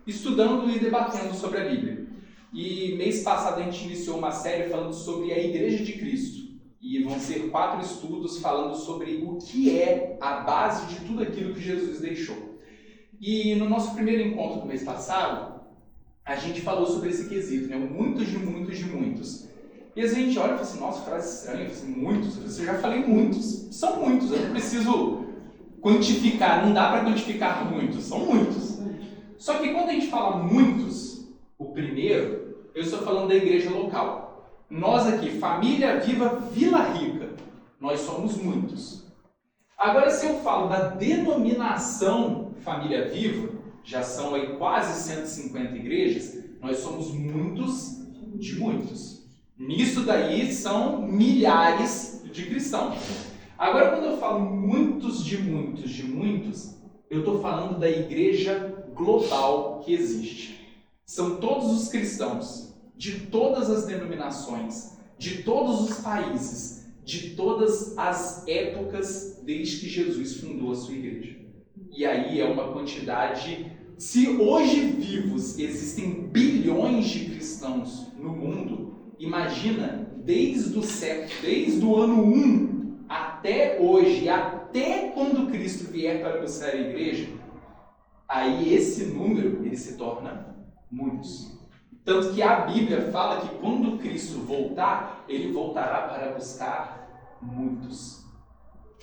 estudando e debatendo sobre a Bíblia. E mês passado a gente iniciou uma série falando sobre a Igreja de Cristo. E vão ser 4 estudos falando sobre o que é a base de tudo aquilo que Jesus deixou. E no nosso primeiro encontro do mês passado, a gente falou sobre esse quesito, né? Muitos de muitos de muitos. E às vezes a gente olha e fala assim, nossa, frase estranha, assim, muitos. Eu já falei muitos. São muitos, eu não preciso quantificar, não dá para quantificar muitos, são muitos. Só que quando a gente fala muitos, o primeiro, eu estou falando da igreja local. Nós aqui, Família Viva Vila Rica, nós somos muitos. Agora, se eu falo da denominação Família Viva, já são aí quase 150 igrejas, nós somos muitos de muitos. Nisso daí são milhares de cristãos. Agora, quando eu falo muitos de muitos, eu estou falando da igreja global que existe. São todos os cristãos, de todas as denominações, de todos os países, de todas as épocas desde que Jesus fundou a sua igreja. E aí é uma quantidade... Se hoje vivos existem bilhões de cristãos no mundo, imagina desde o ano 1 até hoje, até quando Cristo vier para buscar a igreja, aí esse número ele se torna muitos. Tanto que a Bíblia fala que quando Cristo voltar, ele voltará para buscar muitos.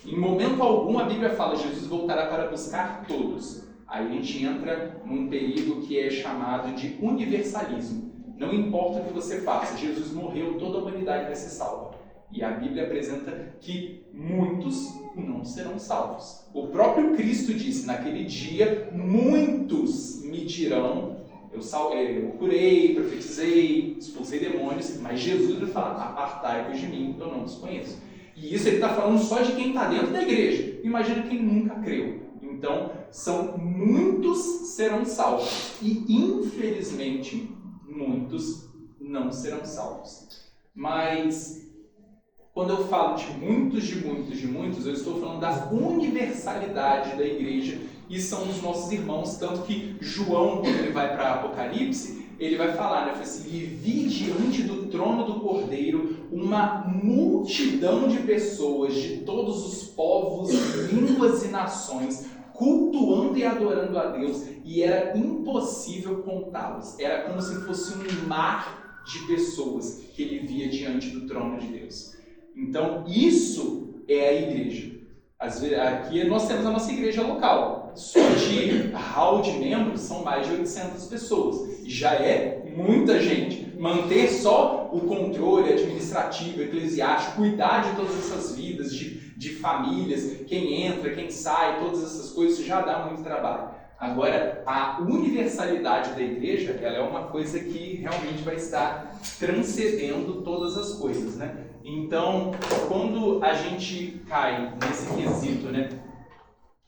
Em momento algum a Bíblia fala que Jesus voltará para buscar todos. Aí a gente entra num período que é chamado de universalismo. Não importa o que você faça, Jesus morreu, toda a humanidade vai ser salva. E a Bíblia apresenta que muitos não serão salvos. O próprio Cristo disse, naquele dia, muitos me dirão, eu curei, profetizei, expulsei demônios, mas Jesus vai falar, apartai-vos de mim, eu não os conheço. E isso ele está falando só de quem está dentro da igreja. Imagina quem nunca creu. Então, muitos serão salvos. E, infelizmente, muitos não serão salvos. Mas, quando eu falo de muitos, eu estou falando da universalidade da igreja e são os nossos irmãos. Tanto que João, quando ele vai para Apocalipse, ele vai falar, né? Assim, e vi diante do trono do Cordeiro uma multidão de pessoas de todos os povos, línguas e nações, cultuando e adorando a Deus, e era impossível contá-los. Era como se fosse um mar de pessoas que ele via diante do trono de Deus. Então, isso é a igreja. Aqui nós temos a nossa igreja local. Só de hall de membros são mais de 800 pessoas. E já é muita gente. Manter só o controle administrativo, eclesiástico, cuidar de todas essas vidas, de famílias, quem entra, quem sai, todas essas coisas, isso já dá muito trabalho. Agora, a universalidade da igreja, ela é uma coisa que realmente vai estar transcendendo todas as coisas, né? Então, quando a gente cai nesse quesito, né,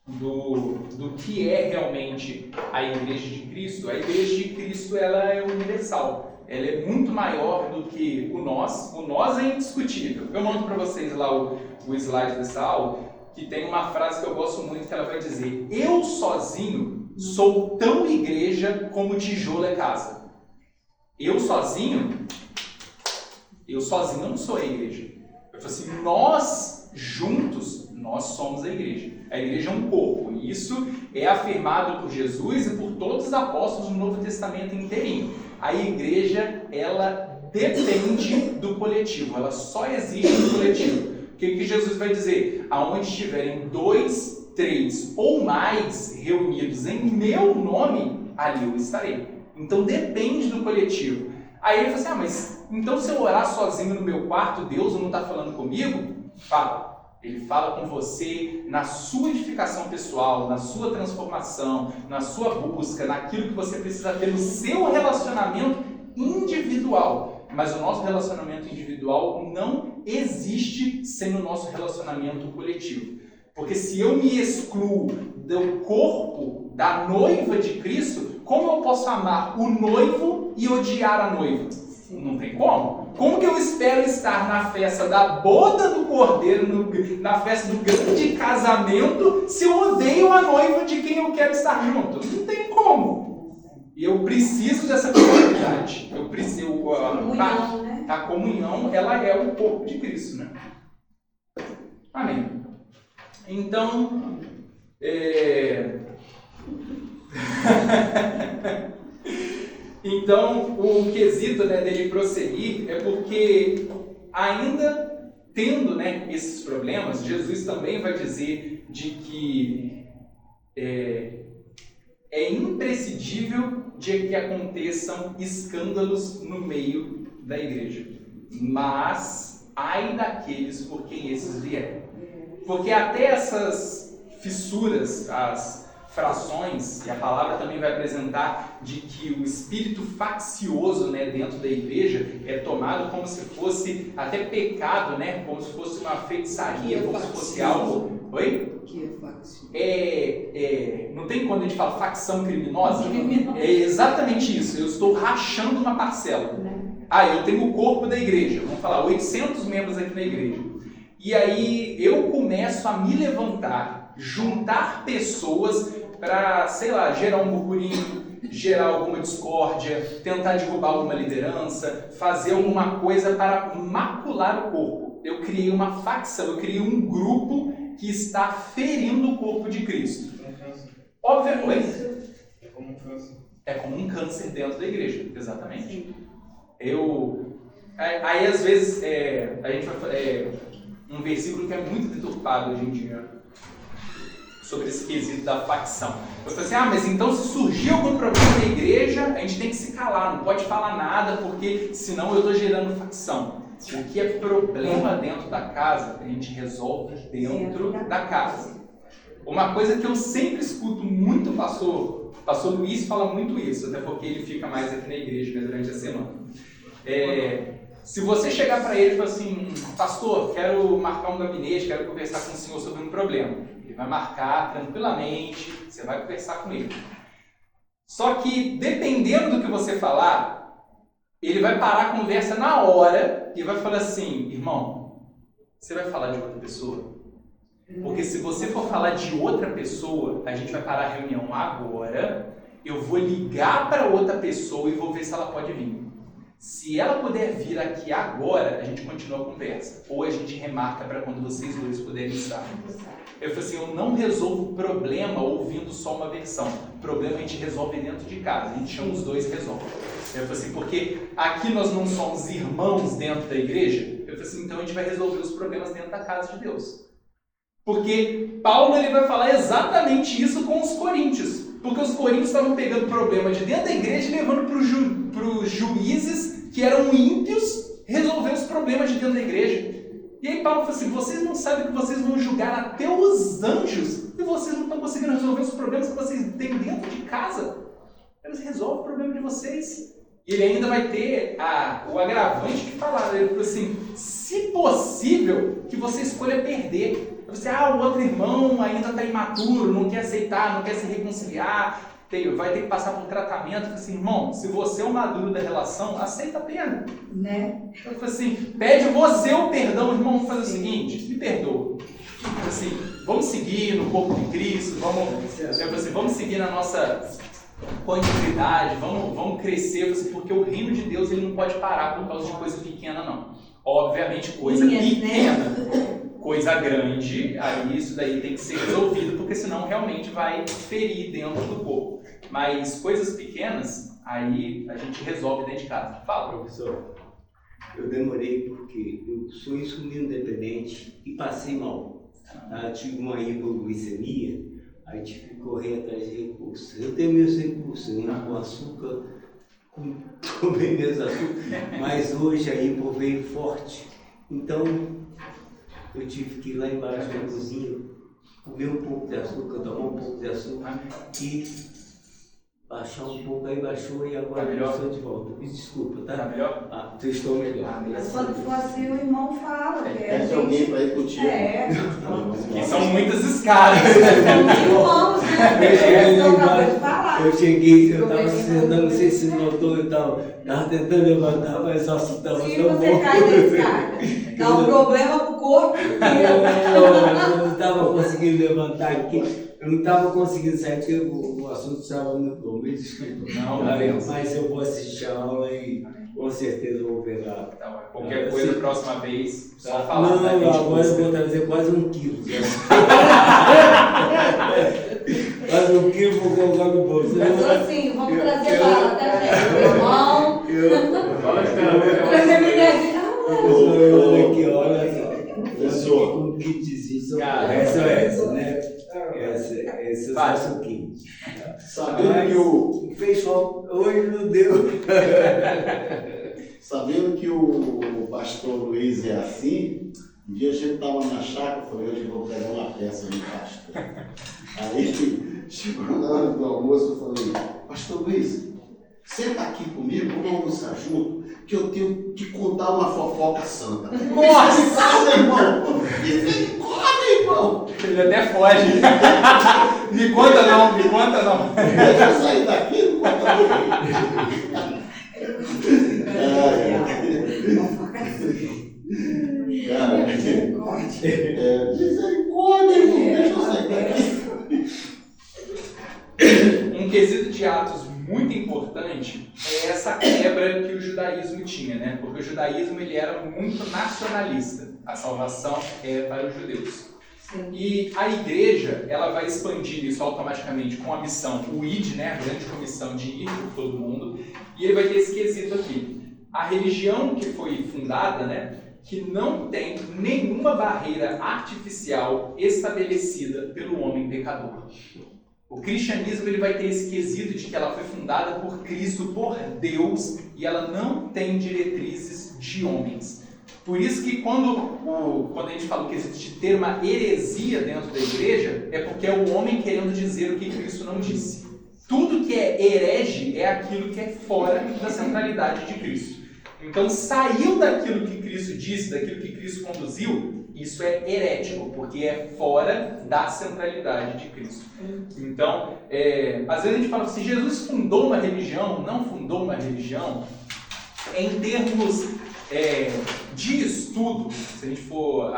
do que é realmente a Igreja de Cristo, a Igreja de Cristo ela é universal. Ela é muito maior do que o nós. O nós é indiscutível. Eu mando para vocês lá o slide dessa aula, que tem uma frase que eu gosto muito, que ela vai dizer: eu sozinho sou tão igreja como tijolo é casa. Eu sozinho não sou a igreja. Eu falo assim, nós juntos, nós somos a igreja. A igreja é um corpo. E isso é afirmado por Jesus e por todos os apóstolos do Novo Testamento inteirinho. A igreja, ela depende do coletivo. Ela só existe no coletivo. O que Jesus vai dizer? Aonde estiverem 2, 3 ou mais reunidos em meu nome, ali eu estarei. Então depende do coletivo. Aí ele fala assim, mas então se eu orar sozinho no meu quarto, Deus não está falando comigo? Fala. Ele fala com você na sua edificação pessoal, na sua transformação, na sua busca, naquilo que você precisa ter no seu relacionamento individual. Mas o nosso relacionamento individual não existe sem o nosso relacionamento coletivo. Porque se eu me excluo do corpo da noiva de Cristo, como eu posso amar o noivo e odiar a noiva? Não tem como. Como que eu espero estar na festa da boda do cordeiro, na festa do grande casamento, se eu odeio a noiva de quem eu quero estar junto? Não tem como. E eu preciso dessa comunidade. Eu preciso. A comunhão, ela é o corpo de Cristo, né? Amém. Então, então, o quesito, né, dele prosseguir é porque, ainda tendo, né, esses problemas, Jesus também vai dizer de que é imprescindível de que aconteçam escândalos no meio da igreja. Mas, ai daqueles por quem esses vierem. Porque até essas fissuras, as frações, e a palavra também vai apresentar de que o espírito faccioso, né, dentro da igreja é tomado como se fosse até pecado, né, como se fosse uma feitiçaria, como se fosse algo... Oi? O que é faccioso? Não tem quando a gente fala facção criminosa? É exatamente isso, eu estou rachando uma parcela. Eu tenho o corpo da igreja, vamos falar, 800 membros aqui na igreja. E aí eu começo a me levantar, juntar pessoas para, sei lá, gerar um burburinho, gerar alguma discórdia, tentar derrubar alguma liderança, fazer alguma coisa para macular o corpo. Eu criei uma facção, eu criei um grupo que está ferindo o corpo de Cristo. Obviamente. É como um câncer. É como um câncer dentro da igreja, exatamente. Aí às vezes a gente vai um versículo que é muito deturpado hoje em dia sobre esse quesito da facção. Eu falei assim, mas então se surgir algum problema na igreja, a gente tem que se calar, não pode falar nada, porque senão eu estou gerando facção. O que é problema dentro da casa, a gente resolve dentro da casa. Uma coisa que eu sempre escuto muito o pastor Luiz fala muito isso, até porque ele fica mais aqui na igreja, né, durante a semana. Se você chegar para ele e falar assim, pastor, quero marcar um gabinete, quero conversar com o senhor sobre um problema. Ele vai marcar tranquilamente, você vai conversar com ele. Só que, dependendo do que você falar, ele vai parar a conversa na hora e vai falar assim, irmão, você vai falar de outra pessoa? Porque se você for falar de outra pessoa, a gente vai parar a reunião agora, eu vou ligar para outra pessoa e vou ver se ela pode vir. Se ela puder vir aqui agora, a gente continua a conversa. Ou a gente remarca para quando vocês dois puderem estar. Eu falei assim, eu não resolvo o problema ouvindo só uma versão. O problema a gente resolve dentro de casa. A gente chama os dois e resolve. Eu falei assim, porque aqui nós não somos irmãos dentro da igreja. Eu falei assim, então a gente vai resolver os problemas dentro da casa de Deus. Porque Paulo ele vai falar exatamente isso com os coríntios. Porque os coríntios estavam pegando problema de dentro da igreja e levando para os juízes que eram ímpios resolver os problemas de dentro da igreja. E aí Paulo fala assim, vocês não sabem que vocês vão julgar até os anjos e vocês não estão conseguindo resolver os problemas que vocês têm dentro de casa. Eles resolvem o problema de vocês. E ele ainda vai ter o agravante de falar. Ele falou assim, se possível, que você escolha perder. Você, o outro irmão ainda está imaturo, não quer aceitar, não quer se reconciliar, vai ter que passar por um tratamento. Eu falei assim, irmão, se você é o maduro da relação, aceita a pena. Né? Eu falei assim, pede você o perdão, irmão, vamos fazer o seguinte, me perdoa. Eu falei assim, vamos seguir no corpo de Cristo, vamos seguir na nossa continuidade, vamos crescer, porque o reino de Deus ele não pode parar por causa de coisa pequena, não. Obviamente, coisa pequena. Coisa grande, aí isso daí tem que ser resolvido, porque senão realmente vai ferir dentro do corpo. Mas coisas pequenas, aí a gente resolve dentro de casa. Fala, professor. Eu demorei porque eu sou insulino dependente e passei mal. Tá? Tive uma hipoglicemia, aí tive que correr atrás de recursos. Eu tenho meus recursos, eu ando com açúcar, tomei meus açúcar, mas hoje a hipo veio forte. Então eu tive que ir lá embaixo na cozinha, comer um pouco de açúcar, tomar um pouco de açúcar e baixar um pouco, aí baixou e agora eu estou de volta. Me desculpa, tá? Tá melhor? Ah, eu estou melhor. Mas quando for assim, o irmão fala. Pede alguém para ir contigo. Que são muitas escadas. Somos irmãos, né? Eu acabei de falar. Eu cheguei, eu estava sentando, não sei se notou, eu estava tentando levantar, mas só se estava Se tão você bom. cai da escada, dá um problema pro corpo. Eu não estava conseguindo levantar aqui, eu não estava conseguindo sair porque o assunto estava muito bom, me desculpa. Não, mas eu vou assistir a aula e com certeza vou pegar. Então, qualquer coisa, próxima vez, só falar. Não, né? agora eu vou trazer quase 1 quilo. Quase 1 quilo vou colocar no bolso. Assim, vamos trazer bala também. Meu irmão. Trazer minezinho. Olha aqui, olha só. Professor. Um kitzinho. Cara, Essa, né? Esses Vai. suquinhos. Sabendo que o Fechou. Hoje não deu. Sabendo que o pastor Luiz é assim, um dia a gente estava na chácara, eu falei, hoje eu vou pegar uma peça no pastor. Aí chegou na hora do almoço, eu falei, pastor Luiz, senta aqui comigo, vamos almoçar junto, que eu tenho que contar uma fofoca santa. Nossa! Calma, irmão! Misericórdia, irmão! Ele até foge. Me conta não, me conta não. Deixa eu sair daqui, não conta ninguém. Cara, misericórdia, irmão, deixa eu sair daqui. Um quesito de Atos muito importante é essa quebra que o judaísmo tinha, né? Porque o judaísmo ele era muito nacionalista. A salvação é para os judeus. E a igreja, ela vai expandir isso automaticamente com a missão, o ID, né? A grande comissão de ir por todo mundo. E ele vai ter esse quesito aqui. A religião que foi fundada, né? Que não tem nenhuma barreira artificial estabelecida pelo homem pecador. O cristianismo ele vai ter esse quesito de que ela foi fundada por Cristo, por Deus, e ela não tem diretrizes de homens. Por isso que quando a gente fala o quesito de ter uma heresia dentro da igreja, é porque é o homem querendo dizer o que Cristo não disse. Tudo que é herege é aquilo que é fora da centralidade de Cristo. Então, saiu daquilo que Cristo disse, daquilo que Cristo conduziu, isso é herético, porque é fora da centralidade de Cristo. Então, às vezes a gente fala assim, Jesus fundou uma religião, não fundou uma religião. Em termos de estudo, se a gente for,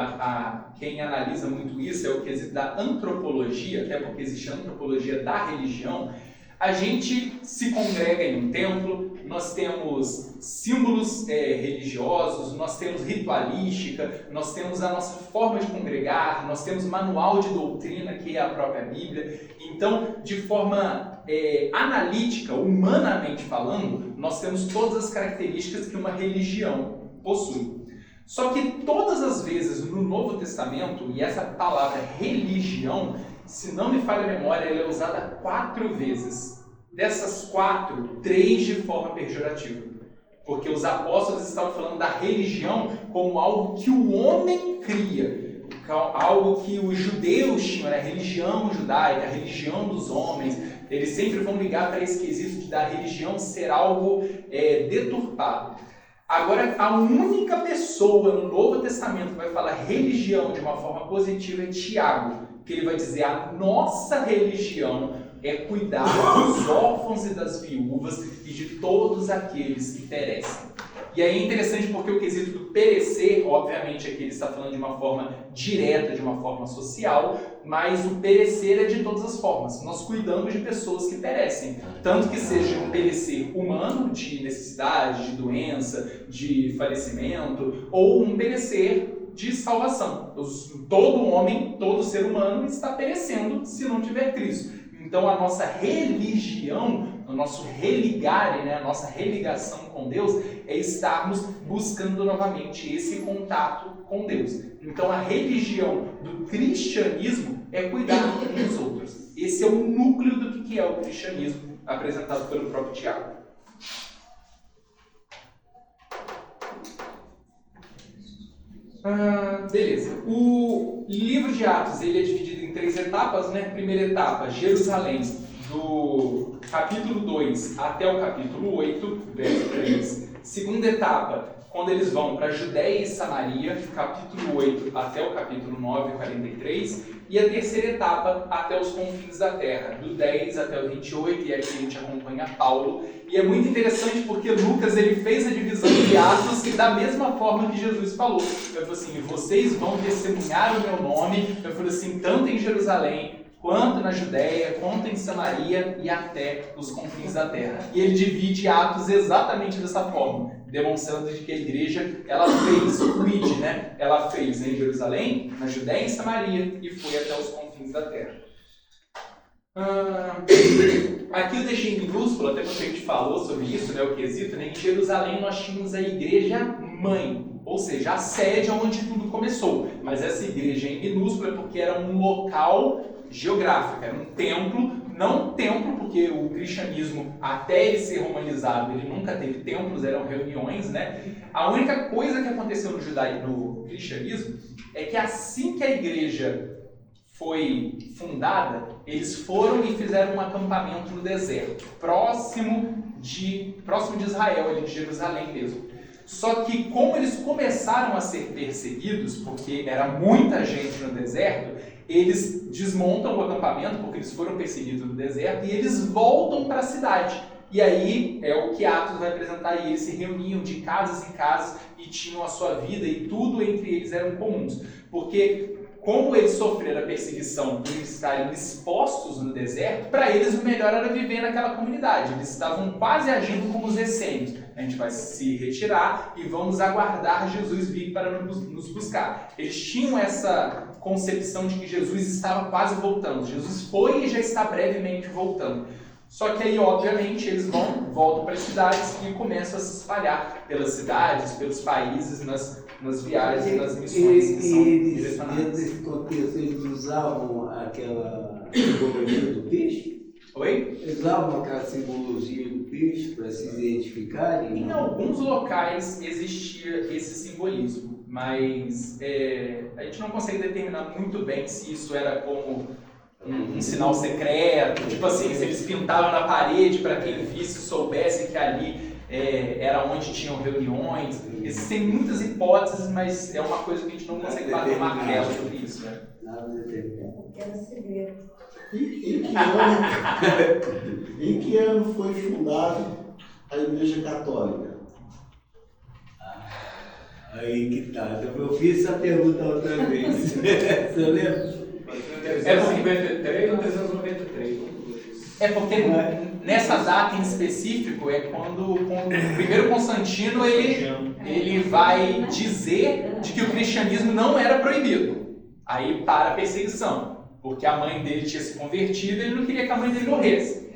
quem analisa muito isso é o quesito da antropologia, até porque existe a antropologia da religião. A gente se congrega em um templo, nós temos símbolos religiosos, nós temos ritualística, nós temos a nossa forma de congregar, nós temos manual de doutrina, que é a própria Bíblia. Então, de forma analítica, humanamente falando, nós temos todas as características que uma religião possui. Só que todas as vezes no Novo Testamento, e essa palavra religião, se não me falha a memória, ela é usada 4 vezes. Dessas 4, 3 de forma pejorativa. Porque os apóstolos estavam falando da religião como algo que o homem cria. Algo que os judeus tinham, a religião judaica, a religião dos homens. Eles sempre vão ligar para esse quesito da religião ser algo deturpado. Agora, a única pessoa no Novo Testamento que vai falar religião de uma forma positiva é Tiago. Que ele vai dizer, a nossa religião é cuidar dos órfãos e das viúvas e de todos aqueles que perecem. E aí é interessante porque o quesito do perecer, obviamente aqui ele está falando de uma forma direta, de uma forma social, mas o perecer é de todas as formas. Nós cuidamos de pessoas que perecem, tanto que seja um perecer humano, de necessidade, de doença, de falecimento, ou um perecer de salvação. Todo homem, todo ser humano está perecendo se não tiver Cristo. Então a nossa religião, o nosso religare, né, a nossa religação com Deus, é estarmos buscando novamente esse contato com Deus. Então a religião do cristianismo é cuidar uns dos outros. Esse é o núcleo do que é o cristianismo, apresentado pelo próprio Tiago. Beleza. O livro de Atos ele é dividido em 3 etapas, né? Primeira etapa, Jerusalém, do capítulo 2 até o capítulo 8, verso 3. Segunda etapa, quando eles vão para Judéia e Samaria, capítulo 8 até o capítulo 9, 43. E a terceira etapa, até os confins da terra, do 10 até o 28, e aqui a gente acompanha Paulo. E é muito interessante porque Lucas ele fez a divisão de Atos da mesma forma que Jesus falou. Ele falou assim, vocês vão testemunhar o meu nome, ele falou assim, tanto em Jerusalém, quanto na Judéia, quanto em Samaria e até os confins da terra. E ele divide Atos exatamente dessa forma, demonstrando que a igreja ela fez o ID, né? Ela fez em Jerusalém, na Judéia e Samaria e foi até os confins da terra. Aqui eu deixei em minúsculo, até porque a gente falou sobre isso, né, o quesito, né? Em Jerusalém nós tínhamos a igreja mãe, ou seja, a sede onde tudo começou. Mas essa igreja em minúsculo é porque era um local geográfico, era um templo, não templo, porque o cristianismo, até ele ser romanizado, ele nunca teve templos, eram reuniões, né? A única coisa que aconteceu no cristianismo é que assim que a igreja foi fundada, eles foram e fizeram um acampamento no deserto, próximo de Israel, ali de Jerusalém mesmo. Só que como eles começaram a ser perseguidos, porque era muita gente no deserto, eles desmontam o acampamento, porque eles foram perseguidos no deserto, e eles voltam para a cidade. E aí é o que Atos vai apresentar, e eles se reuniam de casas em casas e tinham a sua vida, e tudo entre eles eram comuns. Porque como eles sofreram a perseguição por estarem expostos no deserto, para eles o melhor era viver naquela comunidade. Eles estavam quase agindo como os essênios. A gente vai se retirar e vamos aguardar Jesus vir para nos buscar. Eles tinham essa concepção de que Jesus estava quase voltando. Jesus foi e já está brevemente voltando. Só que aí, obviamente, eles voltam para as cidades e começam a se espalhar pelas cidades, pelos países, nas viagens, nas missões que são direcionadas. Dentro desse contexto, eles usavam aquela simbologia do peixe? Oi? Eles usavam aquela simbologia do peixe para se identificarem? Em alguns locais existia esse simbolismo, mas a gente não consegue determinar muito bem se isso era como um sinal secreto, tipo assim, se eles pintavam na parede para quem visse soubesse que ali era onde tinham reuniões. Existem muitas hipóteses, mas é uma coisa que a gente não consegue bater martelo sobre isso. Né? Nada determinado. Era segredo. Em que ano foi fundada a Igreja Católica? Aí que tá. Eu fiz essa pergunta outra vez. Você lembra? É 53 ou 393? É porque nessa data em específico é quando o primeiro Constantino ele vai dizer de que o cristianismo não era proibido. Aí para a perseguição, porque a mãe dele tinha se convertido e ele não queria que a mãe dele morresse.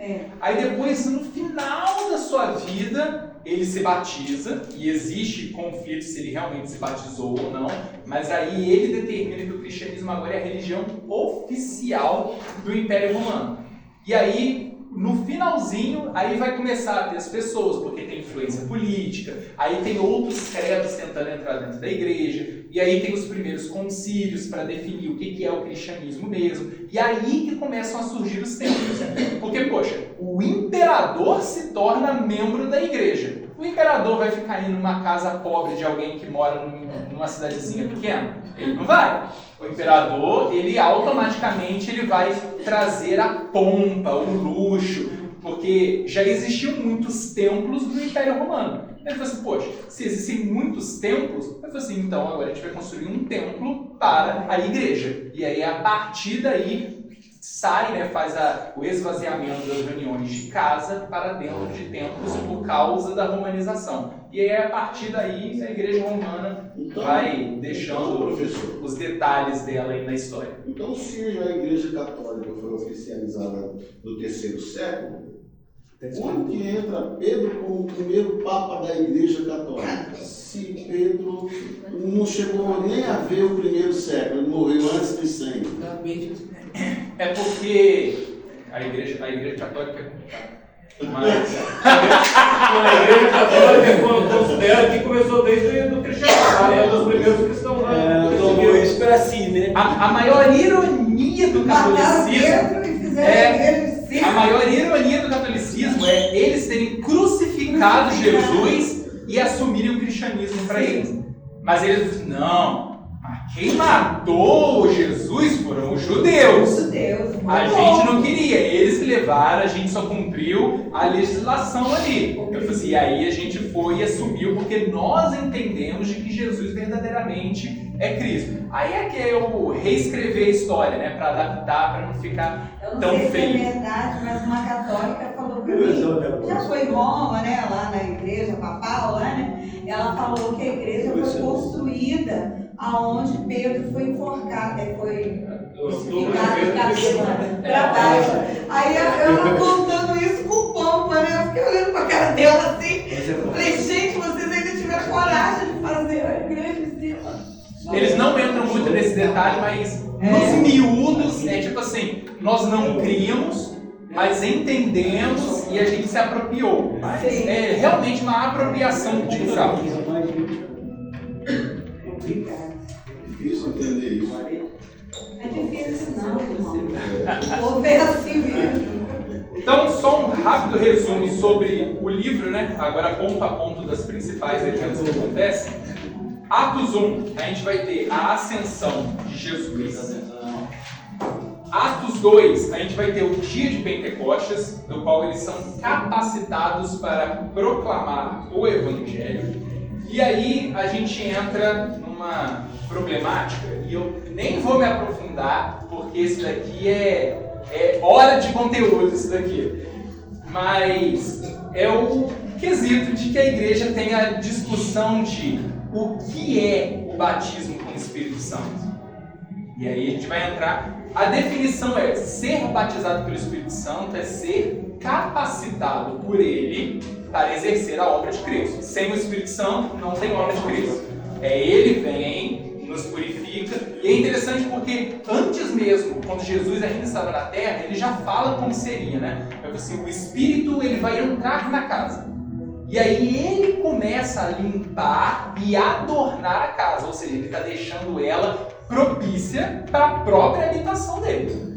Aí depois, no final da sua vida, ele se batiza, e existe conflito se ele realmente se batizou ou não, mas aí ele determina que o cristianismo agora é a religião oficial do Império Romano. E aí, no finalzinho, aí vai começar a ter as pessoas, porque tem influência política, aí tem outros credos tentando entrar dentro da igreja, e aí tem os primeiros concílios para definir o que é o cristianismo mesmo, e aí que começam a surgir os templos. Porque, poxa, o imperador se torna membro da igreja. O imperador vai ficar indo numa casa pobre de alguém que mora numa cidadezinha pequena? Ele não vai. O imperador, ele automaticamente vai trazer a pompa, o luxo, porque já existiam muitos templos no Império Romano. Ele falou assim, poxa, se existem muitos templos, ele falou assim, então agora a gente vai construir um templo para a igreja. E aí, a partir daí, sai, né, faz o esvaziamento das reuniões de casa para dentro de templos por causa da romanização. E aí, a partir daí, a Igreja Romana vai deixando os detalhes dela aí na história. Então, se a Igreja Católica foi oficializada no terceiro século, onde que entra Pedro como o primeiro Papa da Igreja Católica? Se Pedro não chegou nem a ver o primeiro século, ele morreu antes dos 100. É porque a igreja Católica é complicada. Mas A Igreja Católica considera que começou desde o cristianismo, é um dos primeiros cristãos lá. Tomou isso pra si, né? a maior ironia do Mataram catolicismo Pedro e fizeram ele sim. a maior ironia do catolicismo é eles terem crucificado Jesus e assumirem o cristianismo para eles. Mas eles dizem, não, mas quem matou Jesus foram os judeus. A gente não queria, eles que levaram, a gente só cumpriu a legislação ali. Eu falei assim, e aí a gente foi e assumiu, porque nós entendemos de que Jesus verdadeiramente é Cristo. Aí é que eu reescrever a história, né, para adaptar, para não ficar Eu não tão sei feio. se é verdade, mas uma católica falou para mim, já foi em Roma, né, lá na igreja papal, lá, né, ela falou que a igreja foi construída aonde Pedro foi enforcado, foi crucificado de cabeça para baixo. Aí ela contando isso com pompa, né, eu fiquei olhando para a cara dela assim, falei, gente, vocês ainda tiveram coragem de fazer a igreja em cima. Eles não entram muito nesse detalhe, mas nos miúdos, é tipo assim, nós não criamos, mas entendemos e a gente se apropriou. Mas é realmente uma apropriação cultural. Difícil entender isso. É difícil não, irmão. Ou ver assim mesmo. Então, só um rápido resumo sobre o livro, né? Agora ponto a ponto das principais eventos que acontecem. Atos 1, a gente vai ter a ascensão de Jesus. Atos 2, a gente vai ter o dia de Pentecostes, no qual eles são capacitados para proclamar o Evangelho. E aí a gente entra numa problemática, e eu nem vou me aprofundar, porque isso daqui é hora de conteúdo, isso daqui. Mas é o quesito de que a igreja tem a discussão de o que é o batismo com o Espírito Santo. E aí a gente vai entrar. A definição é: ser batizado pelo Espírito Santo é ser capacitado por ele para exercer a obra de Cristo. Sem o Espírito Santo não tem obra de Cristo. Ele vem, nos purifica. E é interessante porque antes mesmo, quando Jesus ainda estava na terra, ele já fala como seria, né? Assim, o Espírito ele vai entrar na casa. E aí ele começa a limpar e adornar a casa, ou seja, ele está deixando ela propícia para a própria habitação dele.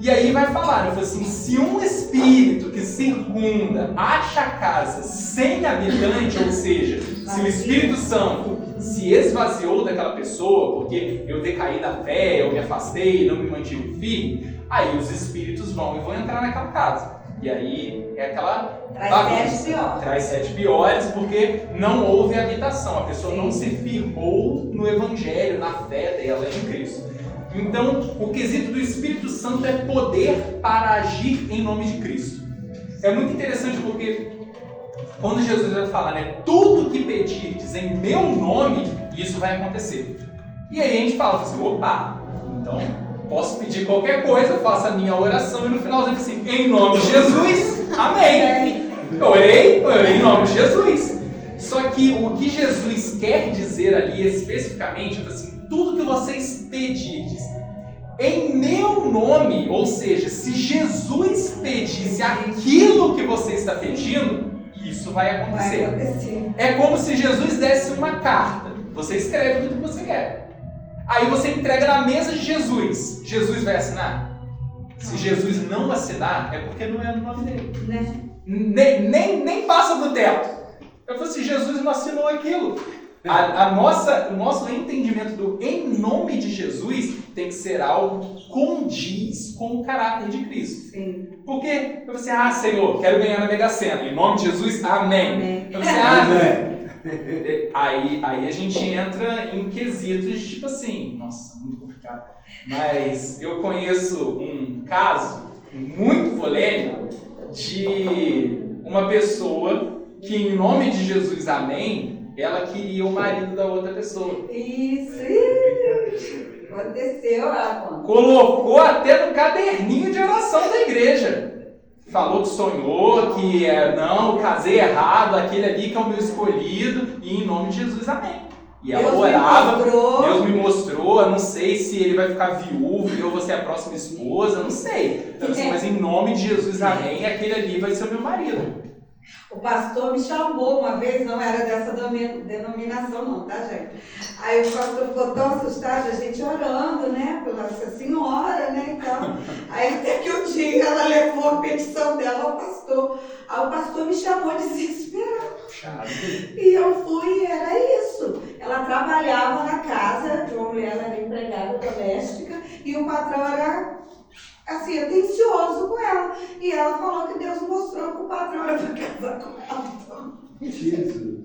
E aí vai falar, né? Assim, se um espírito que circunda acha a casa sem habitante, ou seja, se o Espírito Santo se esvaziou daquela pessoa, porque eu decaí da fé, eu me afastei, não me mantive firme, aí os espíritos vão entrar naquela casa. E aí é aquela bagunça. Traz 7 piores, porque não houve habitação. A pessoa não se firmou no Evangelho, na fé dela em Cristo. Então, o quesito do Espírito Santo é poder para agir em nome de Cristo. É muito interessante porque quando Jesus vai falar, né, tudo que pedirdes em meu nome, isso vai acontecer. E aí a gente fala assim, opa, então posso pedir qualquer coisa, faço a minha oração e no finalzinho assim, em nome de Jesus, amém. Eu orei em nome de Jesus. Só que o que Jesus quer dizer ali especificamente é assim, tudo que vocês pedirdes em meu nome, ou seja, se Jesus pedisse aquilo que você está pedindo, isso vai acontecer. É como se Jesus desse uma carta. Você escreve tudo que você quer. Aí você entrega na mesa de Jesus. Jesus vai assinar? Se Jesus não assinar, é porque não é no nome dele. Nem passa do teto. Eu falei assim, Jesus não assinou aquilo. O nosso entendimento do em nome de Jesus tem que ser algo que condiz com o caráter de Cristo. Sim. Porque eu falei assim, Senhor, quero ganhar na Mega Sena. Em nome de Jesus, amém. Amém. Eu falei assim, Aí a gente entra em quesitos tipo assim, nossa, muito complicado. Mas eu conheço um caso muito polêmico de uma pessoa que, em nome de Jesus, amém, ela queria o marido da outra pessoa. Isso, aconteceu lá, Colocou até no caderninho de oração da igreja. Falou que sonhou, que não, casei errado, aquele ali que é o meu escolhido, e em nome de Jesus, amém. E ela orava, Deus me mostrou, eu não sei se ele vai ficar viúvo e eu vou ser a próxima esposa, não sei. Então, assim, mas em nome de Jesus, amém, aquele ali vai ser o meu marido. O pastor me chamou uma vez, não era dessa denominação não, tá, gente? Aí o pastor ficou tão assustado, a gente orando, né, pela Nossa Senhora, né, então. Aí até que um dia ela levou a petição dela ao pastor. Aí o pastor me chamou desesperado. E eu fui e era isso. Ela trabalhava na casa de uma mulher, ela era empregada doméstica, e o patrão era assim, atencioso com ela. E ela falou que Deus mostrou que o patrão era para casar com ela. Então.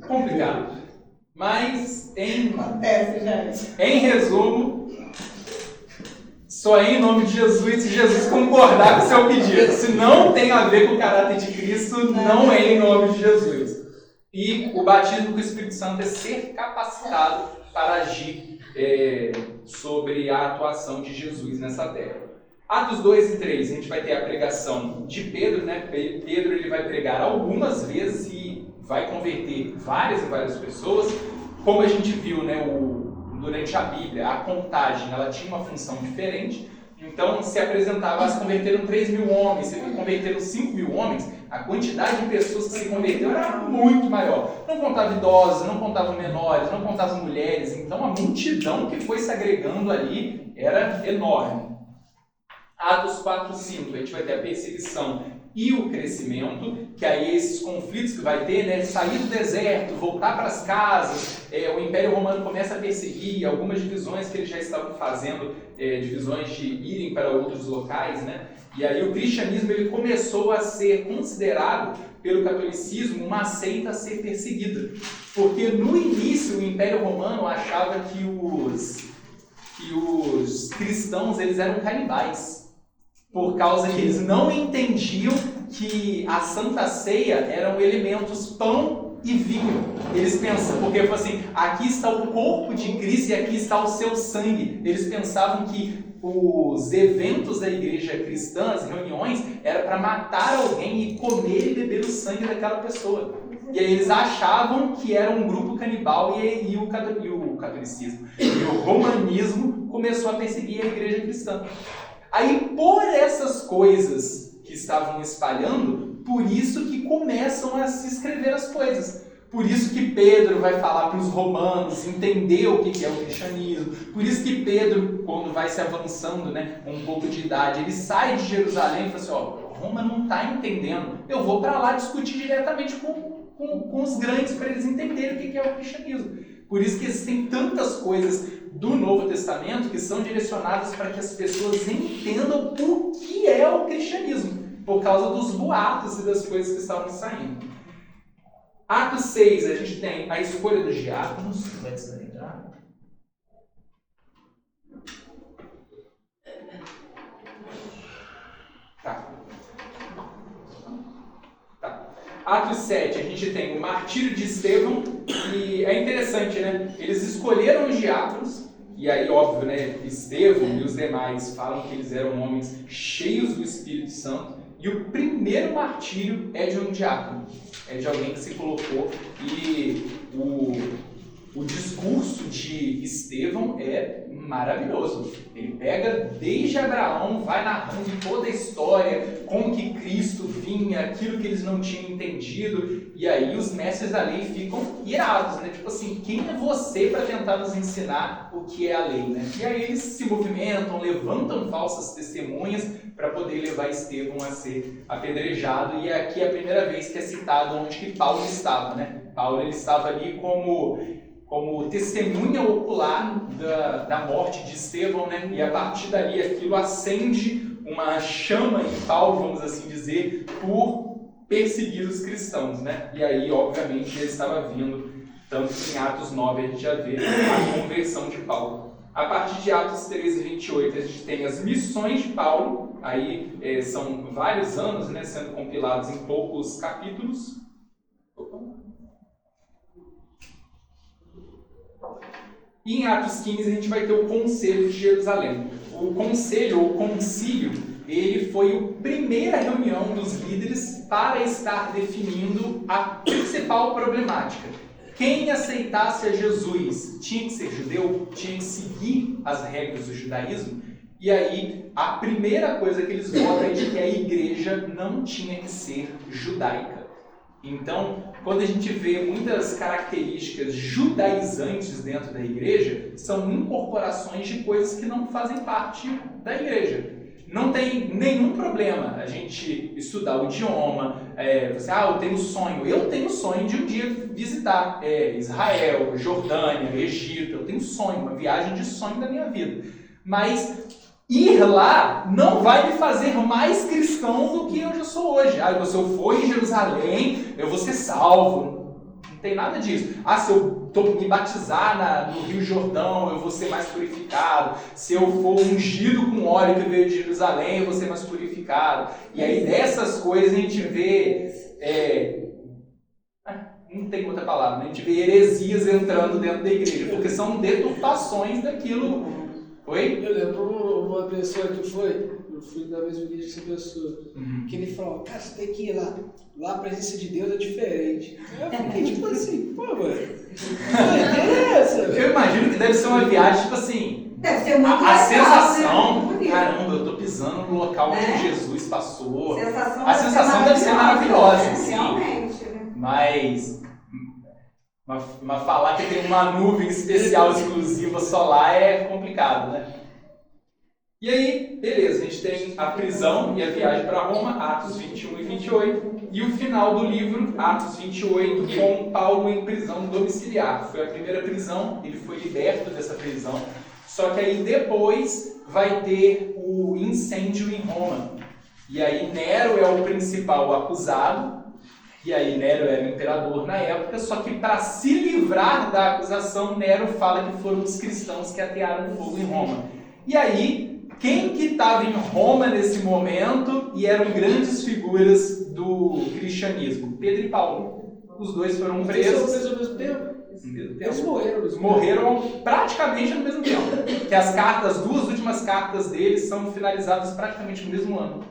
Complicado. Mas, acontece, gente. Em resumo, só é em nome de Jesus se Jesus concordar com o seu pedido. Se não tem a ver com o caráter de Cristo, não é em nome de Jesus. E o batismo com o Espírito Santo é ser capacitado para agir sobre a atuação de Jesus nessa terra. Atos 2 e 3, a gente vai ter a pregação de Pedro, né? Pedro ele vai pregar algumas vezes e vai converter várias e várias pessoas. Como a gente viu, né, durante a Bíblia, a contagem ela tinha uma função diferente. Então, se apresentava, se converteram 3.000 homens, se converteram 5.000 homens, a quantidade de pessoas que se converteram era muito maior. Não contava idosos, não contava menores, não contava mulheres. Então, a multidão que foi se agregando ali era enorme. Atos 4 e 5, a gente vai ter a perseguição e o crescimento, que aí esses conflitos que vai ter, né, sair do deserto, voltar para as casas, o Império Romano começa a perseguir, algumas divisões que eles já estavam fazendo, divisões de irem para outros locais, né, e aí o cristianismo ele começou a ser considerado pelo catolicismo uma seita a ser perseguida, porque no início o Império Romano achava que os cristãos eles eram canibais, por causa que eles não entendiam que a Santa Ceia eram elementos pão e vinho. Eles pensam, porque assim, aqui está o corpo de Cristo e aqui está o seu sangue. Eles pensavam que os eventos da igreja cristã, as reuniões, era para matar alguém e comer e beber o sangue daquela pessoa. E aí eles achavam que era um grupo canibal e o catolicismo e o romanismo começou a perseguir a igreja cristã. Aí, por essas coisas que estavam espalhando, por isso que começam a se escrever as coisas. Por isso que Pedro vai falar para os romanos entender o que é o cristianismo. Por isso que Pedro, quando vai se avançando, né, um pouco de idade, ele sai de Jerusalém e fala assim, Roma não está entendendo. Eu vou para lá discutir diretamente com os grandes para eles entenderem o que é o cristianismo. Por isso que existem tantas coisas do Novo Testamento que são direcionadas para que as pessoas entendam o que é o cristianismo, por causa dos boatos e das coisas que estavam saindo. Atos 6, a gente tem a escolha dos diáconos. Vai descarregar. Tá. Atos 7, a gente tem o martírio de Estevão, e é interessante, né? Eles escolheram os diáconos, e aí, óbvio, né? Estevão e os demais falam que eles eram homens cheios do Espírito Santo, e o primeiro martírio é de um diácono, é de alguém que se colocou, e o discurso de Estevão é maravilhoso. Ele pega desde Abraão, vai narrando toda a história, como que Cristo vinha, aquilo que eles não tinham entendido, e aí os mestres da lei ficam irados, né? Tipo assim, quem é você para tentar nos ensinar o que é a lei, né? E aí eles se movimentam, levantam falsas testemunhas para poder levar Estevão a ser apedrejado, e aqui é a primeira vez que é citado onde que Paulo estava, né? Paulo ele estava ali como testemunha ocular da morte de Estevão, né? E a partir dali aquilo acende uma chama em Paulo, vamos assim dizer, por perseguir os cristãos, né? E aí, obviamente, ele estava vindo Tanto que em Atos 9 a gente já vê a conversão de Paulo. A partir de Atos 13 e 28 a gente tem as missões de Paulo, aí são vários anos, né, sendo compilados em poucos capítulos. E em Atos 15 a gente vai ter o Conselho de Jerusalém. O conselho, ou concílio, ele foi a primeira reunião dos líderes para estar definindo a principal problemática. Quem aceitasse a Jesus tinha que ser judeu, tinha que seguir as regras do judaísmo. E aí, a primeira coisa que eles votam é de que a igreja não tinha que ser judaica. Então, quando a gente vê muitas características judaizantes dentro da igreja, são incorporações de coisas que não fazem parte da igreja. Não tem nenhum problema a gente estudar o idioma, eu tenho sonho. Eu tenho sonho de um dia visitar Israel, Jordânia, Egito. Eu tenho sonho, uma viagem de sonho da minha vida. Mas ir lá não vai me fazer mais cristão do que eu já sou hoje. Se eu for em Jerusalém, eu vou ser salvo. Não tem nada disso. Se eu me batizar no Rio Jordão, eu vou ser mais purificado. Se eu for ungido com óleo que veio de Jerusalém, eu vou ser mais purificado. E aí dessas coisas a gente vê... não tem outra palavra. A gente vê heresias entrando dentro da igreja, porque são deturpações daquilo. Oi? Eu lembro uma pessoa que eu fui na mesma igreja que essa pessoa, que ele falou, cara, você tem que ir lá a presença de Deus é diferente. Eu fiquei tipo assim, pô, mano, que é essa? Eu imagino que deve ser uma viagem, tipo assim, Deve ser muito a legal, sensação, né? caramba, eu tô pisando no local onde Jesus passou. A sensação deve ser maravilhosa, né? sim. Realmente, né? Mas falar que tem uma nuvem especial exclusiva só lá é complicado, né? E aí, beleza, a gente tem a prisão e a viagem para Roma, Atos 21 e 28, e o final do livro, Atos 28, com Paulo em prisão domiciliar. Foi a primeira prisão, ele foi liberto dessa prisão, só que aí depois vai ter o incêndio em Roma. E aí Nero é o principal acusado, e aí Nero era o imperador na época, só que para se livrar da acusação, Nero fala que foram os cristãos que atearam fogo em Roma. E aí, quem que estava em Roma nesse momento e eram grandes figuras do cristianismo? Pedro e Paulo. Os dois foram presos. Eles foram presos ao mesmo tempo? Eles morreram. Morreram praticamente no mesmo tempo. Que as duas últimas cartas deles são finalizadas praticamente no mesmo ano.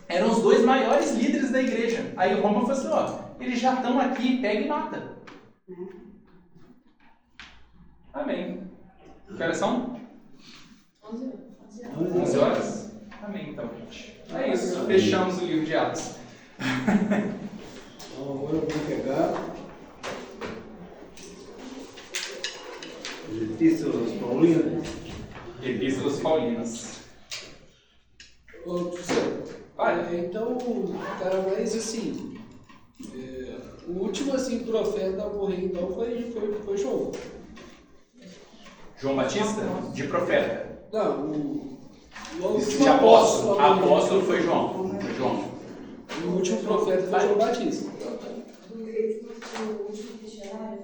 Eram os dois maiores líderes da igreja. Aí Roma falou assim, eles já estão aqui, pega e mata. Amém. Que horas são? 11 horas? Amém, então, gente. É isso. Fechamos o livro de Atos. Então, agora eu vou pegar as Epístolas Paulinas. Epístolas Paulinas. Então, cara, mas assim, o último assim, profeta a morrer então foi João. João Batista? De profeta. Não, o último De apóstolo. a morrer. Apóstolo foi João. O último profeta foi João Batista. O último questionário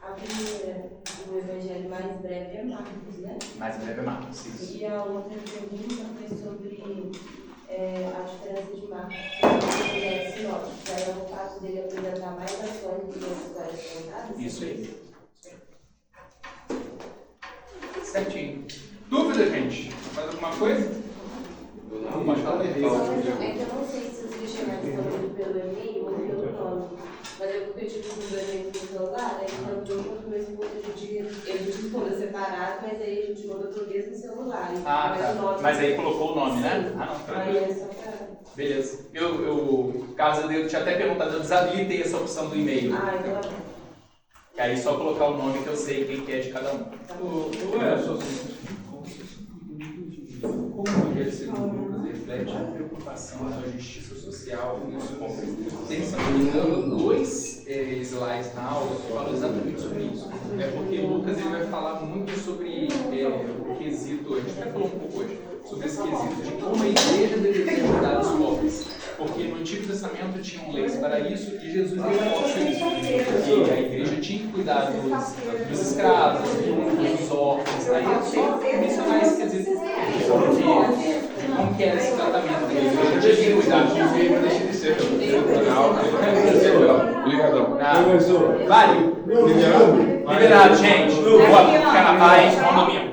a primeira, o evangelho mais breve é Marcos, né? Mais breve é Marcos, isso. E a outra pergunta foi sobre a diferença de Marcos com o sinóptico. Aí é o fato dele apresentar mais ações do que as histórias contadas? Isso aí. Certinho. Dúvida, gente? Mais alguma coisa? Não, pode falar. É que eu não sei se os questionários estão indo pelo e-mail ou pelo nome. Mas eu tive com o e-mail no celular, aí tanto eu quanto meu esposo ele respondeu separado, mas aí a gente mandou pro mesmo celular. Tá. Mas aí colocou o nome, né? Sim. Não, Aí tranquilo. é só pra... Beleza. Caso eu tinha até perguntado, eu desabilitei essa opção do e-mail. então tá bom. Que aí só colocar o nome que eu sei quem que é de cada um. Ué, só como do versículo de Lucas reflete a preocupação com a justiça social e os pobres. Tem, se não me engano, 2 slides na aula que falam exatamente sobre isso. É porque Lucas ele vai falar muito sobre o quesito, a gente até falou um pouco hoje, sobre esse quesito de como a igreja deveria cuidar dos pobres. Porque no Antigo Testamento tinham leis para isso e Jesus reforça isso. E a igreja tinha que cuidar dos escravos, dos órfãos. Aí é só mencionar esse quesito de como que era esse tratamento da igreja. Tinha que cuidar. Deixa de ser Obrigadão. Vale? Liberado, gente. Boa, ficar na paz, bom domingo.